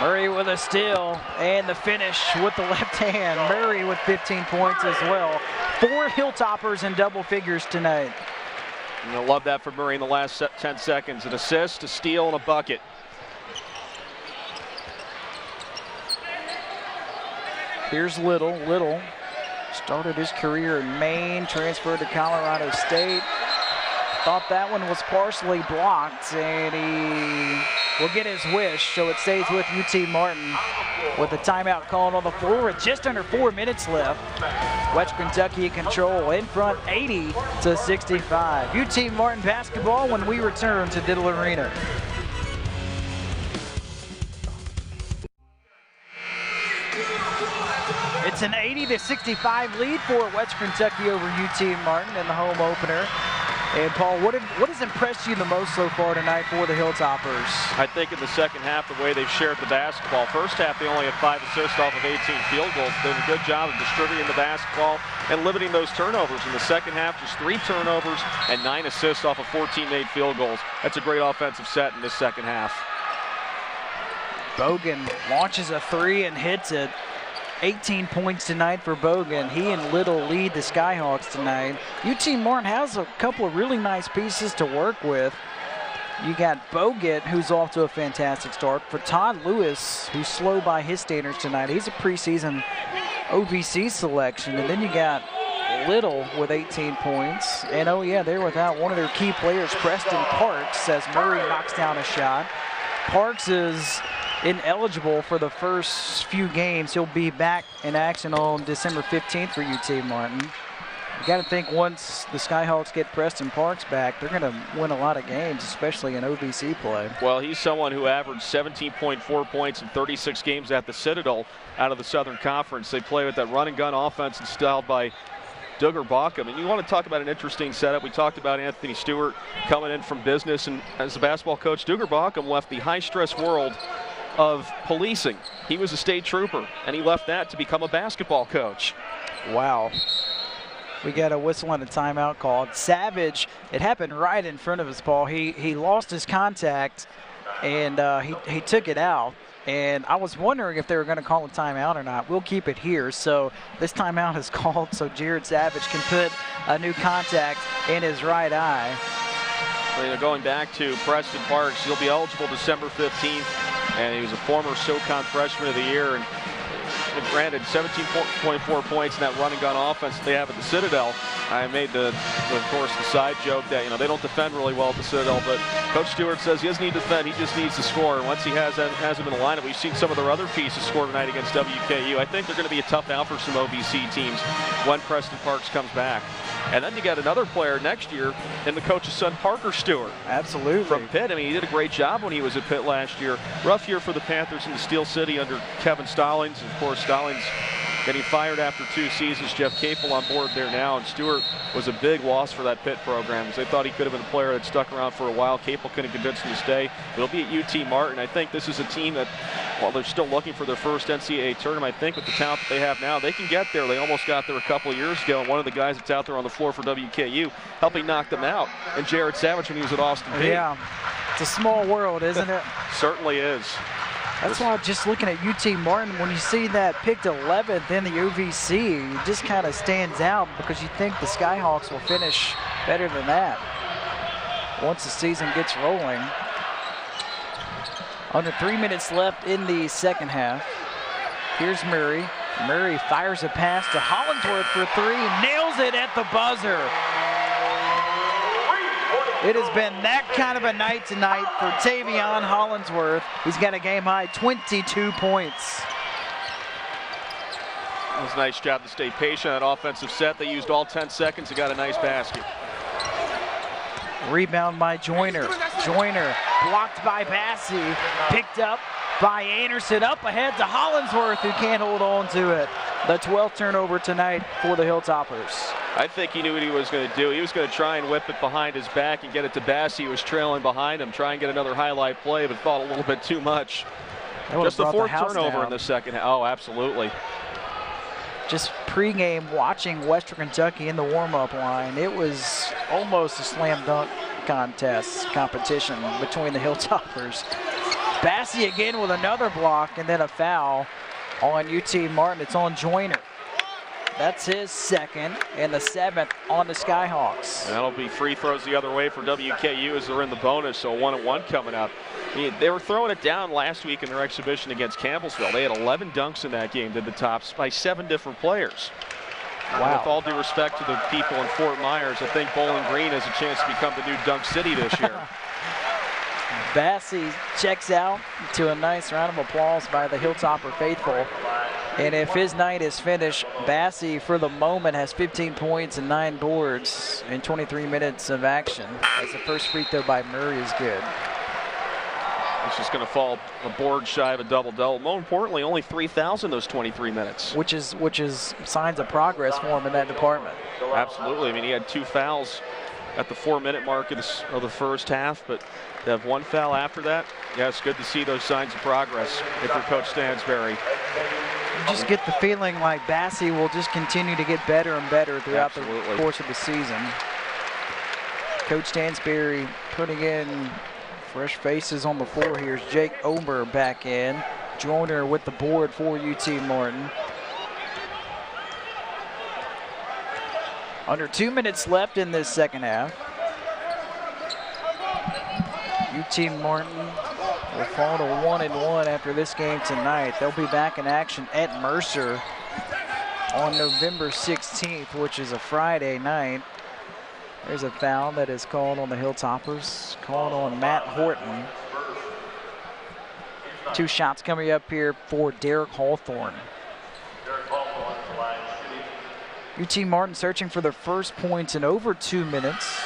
Murray with a steal and the finish with the left hand. Murray with 15 points as well. 4 Hilltoppers in double figures tonight. And I love that for Murray in the last 10 seconds. An assist, a steal, and a bucket. Here's Little. Little started his career in Maine, transferred to Colorado State. Thought that one was partially blocked, and he will get his wish, so it stays with UT Martin with a timeout called on the floor with just under 4 minutes left. Western Kentucky in control, in front 80-65. UT Martin basketball when we return to Diddle Arena. It's an 80-65 lead for Western Kentucky over UT Martin in the home opener. And Paul, what has impressed you the most so far tonight for the Hilltoppers? I think in the second half, the way they've shared the basketball. First half, they only had 5 assists off of 18 field goals. They did a good job of distributing the basketball and limiting those turnovers. In the second half, just 3 turnovers and 9 assists off of 14 made field goals. That's a great offensive set in this second half. Bogan launches a 3 and hits it. 18 points tonight for Bogan. He and Little lead the Skyhawks tonight. UT Martin has a couple of really nice pieces to work with. You got Bogut, who's off to a fantastic start. For Todd Lewis, who's slow by his standards tonight. He's a preseason OVC selection. And then you got Little with 18 points. And oh yeah, they're without one of their key players, Preston Parks, as Murray knocks down a shot. Parks is ineligible for the first few games. He'll be back in action on December 15th for UT Martin. You got to think once the Skyhawks get Preston Parks back, they're going to win a lot of games, especially in OVC play. Well, he's someone who averaged 17.4 points in 36 games at the Citadel out of the Southern Conference. They play with that run and gun offense installed by Duggar Bockham. And you want to talk about an interesting setup. We talked about Anthony Stewart coming in from business, and as a basketball coach, Duggar Bockham left the high-stress world of policing. He was a state trooper, and he left that to become a basketball coach. Wow. We got a whistle and a timeout called. Savage, it happened right in front of us, Paul. He lost his contact, and he took it out. And I was wondering if they were going to call a timeout or not. We'll keep it here. So this timeout is called so Jared Savage can put a new contact in his right eye. Well, going back to Preston Parks, he'll be eligible December 15th. And he was a former SoCon Freshman of the Year. And granted, 17.4 points in that run and gun offense that they have at the Citadel. I made of course, the side joke that, they don't defend really well at the Citadel, but Coach Stewart says he doesn't need to defend, he just needs to score. And once he has him in the lineup, we've seen some of their other pieces score tonight against WKU. I think they're going to be a tough out for some OVC teams when Preston Parks comes back. And then you got another player next year in the coach's son, Parker Stewart. Absolutely. From Pitt. I mean, he did a great job when he was at Pitt last year. Rough year for the Panthers in the Steel City under Kevin Stallings. Of course, Stallings getting fired after 2 seasons. Jeff Capel on board there now, and Stewart was a big loss for that Pitt program because they thought he could have been a player that stuck around for a while. Capel couldn't convince him to stay. He'll be at UT Martin. I think this is a team that, while they're still looking for their first NCAA tournament, I think with the talent that they have now, they can get there. They almost got there a couple of years ago, and one of the guys that's out there on the floor for WKU helping knock them out, and Jared Savage when he was at Austin Peay. Yeah, it's a small world, isn't it? Certainly is. That's why just looking at UT Martin, when you see that picked 11th in the OVC, it just kind of stands out because you think the Skyhawks will finish better than that once the season gets rolling. Under 3 minutes left in the second half. Here's Murray. Murray fires a pass to Hollingsworth for 3, nails it at the buzzer. It has been that kind of a night tonight for Tavion Hollingsworth. He's got a game-high 22 points. It was a nice job to stay patient on that offensive set. They used all 10 seconds and got a nice basket. Rebound by Joyner. Joyner blocked by Bassey. Picked up by Anderson. Up ahead to Hollingsworth, who can't hold on to it. The 12th turnover tonight for the Hilltoppers. I think he knew what he was going to do. He was going to try and whip it behind his back and get it to Bassey. He was trailing behind him, try and get another highlight play, but thought a little bit too much. Just the fourth turnover in the second half. Oh, absolutely. Just pregame watching Western Kentucky in the warm-up line, it was almost a slam dunk competition between the Hilltoppers. Bassey again with another block and then a foul on UT Martin. It's on Joyner. That's his second and the 7th on the Skyhawks. And that'll be free throws the other way for WKU as they're in the bonus, so 1-1 coming up. I mean, they were throwing it down last week in their exhibition against Campbellsville. They had 11 dunks in that game, did the tops by 7 different players. Wow. With all due respect to the people in Fort Myers, I think Bowling Green has a chance to become the new Dunk City this year. Bassey checks out to a nice round of applause by the Hilltopper faithful. And if his night is finished, Bassey for the moment has 15 points and 9 boards in 23 minutes of action. As the first free throw by Murray is good. It's just going to fall a board shy of a double-double. More importantly, only 3,000 those 23 minutes. Which is signs of progress for him in that department. Absolutely. I mean, he had 2 fouls at the 4-minute mark of the first half, but to have 1 foul after that, yeah, it's good to see those signs of progress if you're Coach Stansberry. You just get the feeling like Bassey will just continue to get better and better throughout the course of the season. Coach Stansberry putting in fresh faces on the floor. Here's Jake Omer back in. Joyner with the board for UT Martin. Under 2 minutes left in this second half. UT Martin will fall to 1-1 after this game tonight. They'll be back in action at Mercer on November 16th, which is a Friday night. There's a foul that is called on the Hilltoppers, called on Matt Horton. 2 shots coming up here for Derek Hawthorne. UT Martin searching for their first points in over 2 minutes.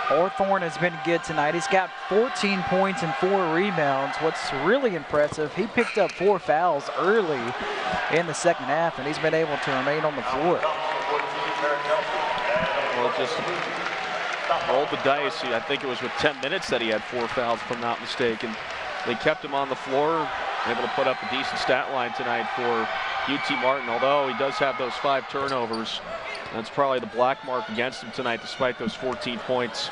Hawthorne has been good tonight. He's got 14 points and 4 rebounds. What's really impressive, he picked up 4 fouls early in the second half, and he's been able to remain on the floor. Well, just rolled the dice. I think it was with 10 minutes that he had 4 fouls, if I'm not mistaken. They kept him on the floor, able to put up a decent stat line tonight for UT Martin, although he does have those 5 turnovers. That's probably the black mark against him tonight, despite those 14 points.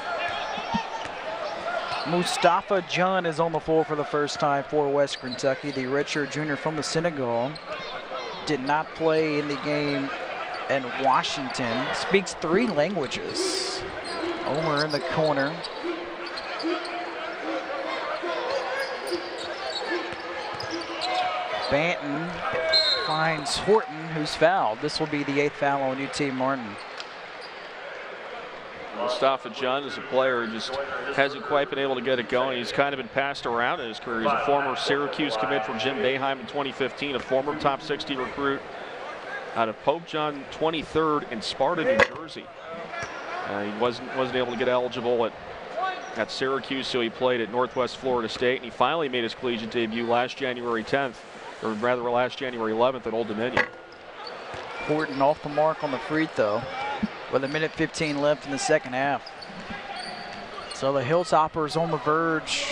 Mustafa John is on the floor for the first time for West Kentucky. The redshirt junior from the Senegal did not play in the game in Washington. Speaks 3 languages. Omer in the corner. Banton finds Horton, who's fouled. This will be the 8th foul on UT Martin. Mustafa John is a player who just hasn't quite been able to get it going. He's kind of been passed around in his career. He's a former Syracuse commit from Jim Boeheim in 2015, a former top 60 recruit out of Pope John 23rd in Sparta, New Jersey. He wasn't able to get eligible at Syracuse, so he played at Northwest Florida State, and he finally made his collegiate debut last January 10th, or rather last January 11th at Old Dominion. Horton off the mark on the free throw with 1:15 left in the second half. So the Hilltoppers on the verge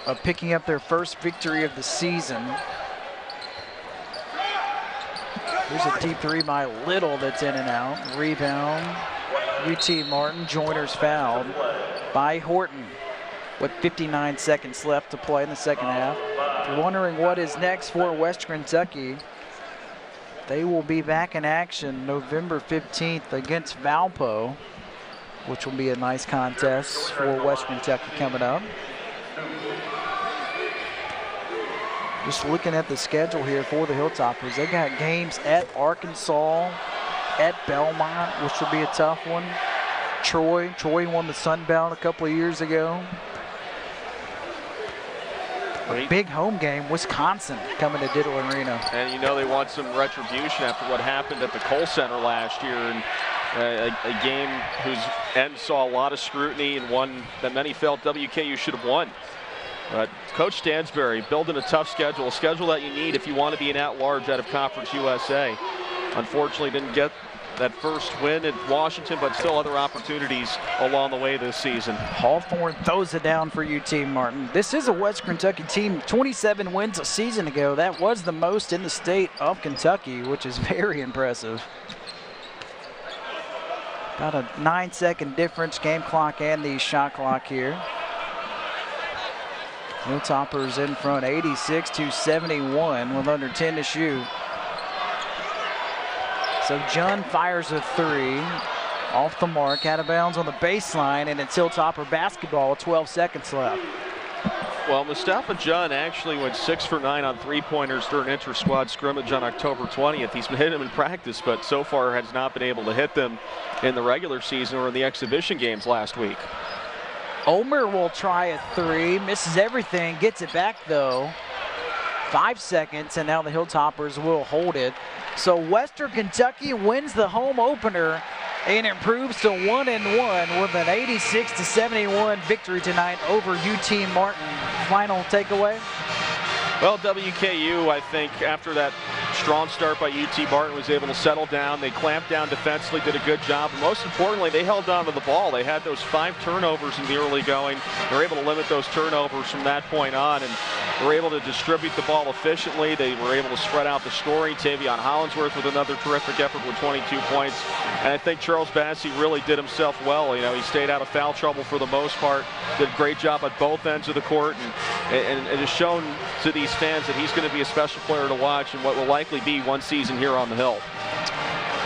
of picking up their first victory of the season. Here's a deep 3 by Little that's in and out. Rebound, UT Martin. Joyner's fouled by Horton with 59 seconds left to play in the second half. If you're wondering what is next for Western Kentucky, they will be back in action November 15th against Valpo, which will be a nice contest for Western Kentucky coming up. Just looking at the schedule here for the Hilltoppers, they got games at Arkansas, at Belmont, which will be a tough one. Troy won the Sun Belt a couple of years ago. A big home game, Wisconsin coming to Diddle Arena. And you know they want some retribution after what happened at the Kohl Center last year, and a game whose end saw a lot of scrutiny and one that many felt WKU should have won. But Coach Stansberry building a tough schedule, a schedule that you need if you want to be an at-large out of Conference USA. Unfortunately, didn't get that first win at Washington, but still other opportunities along the way this season. Hawthorne throws it down for UT Martin. This is a Western Kentucky team, 27 wins a season ago. That was the most in the state of Kentucky, which is very impressive. Got a 9-second difference, game clock and the shot clock here. Hilltoppers in front, 86-71 with under 10 to shoot. So Jun fires a three off the mark, out of bounds on the baseline, and it's Hilltopper basketball with 12 seconds left. Well, Mustafa Jun actually went 6 for 9 on three-pointers during inter-squad scrimmage on October 20th. He's been hitting them in practice, but so far has not been able to hit them in the regular season or in the exhibition games last week. Omer will try a three, misses everything, gets it back though. 5 seconds, and now the Hilltoppers will hold it. So Western Kentucky wins the home opener and improves to 1-1 with an 86-71 victory tonight over UT Martin. Final takeaway? Well, WKU, I think, after that strong start by UT Martin, was able to settle down. They clamped down defensively, did a good job. And most importantly, they held on to the ball. They had those 5 turnovers in the early going. They were able to limit those turnovers from that point on, and were able to distribute the ball efficiently. They were able to spread out the scoring. Tavion Hollingsworth with another terrific effort with 22 points. And I think Charles Bassey really did himself well. You know, he stayed out of foul trouble for the most part, did a great job at both ends of the court, and it has shown to these fans that he's going to be a special player to watch in what will likely be one season here on the Hill.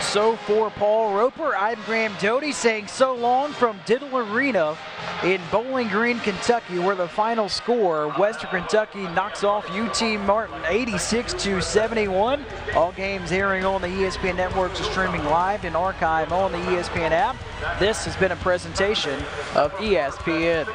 So for Paul Roper, I'm Graham Doty saying so long from Diddle Arena in Bowling Green, Kentucky, where the final score, Western Kentucky knocks off UT Martin 86-71. All games airing on the ESPN networks are streaming live and archive on the ESPN app. This has been a presentation of ESPN.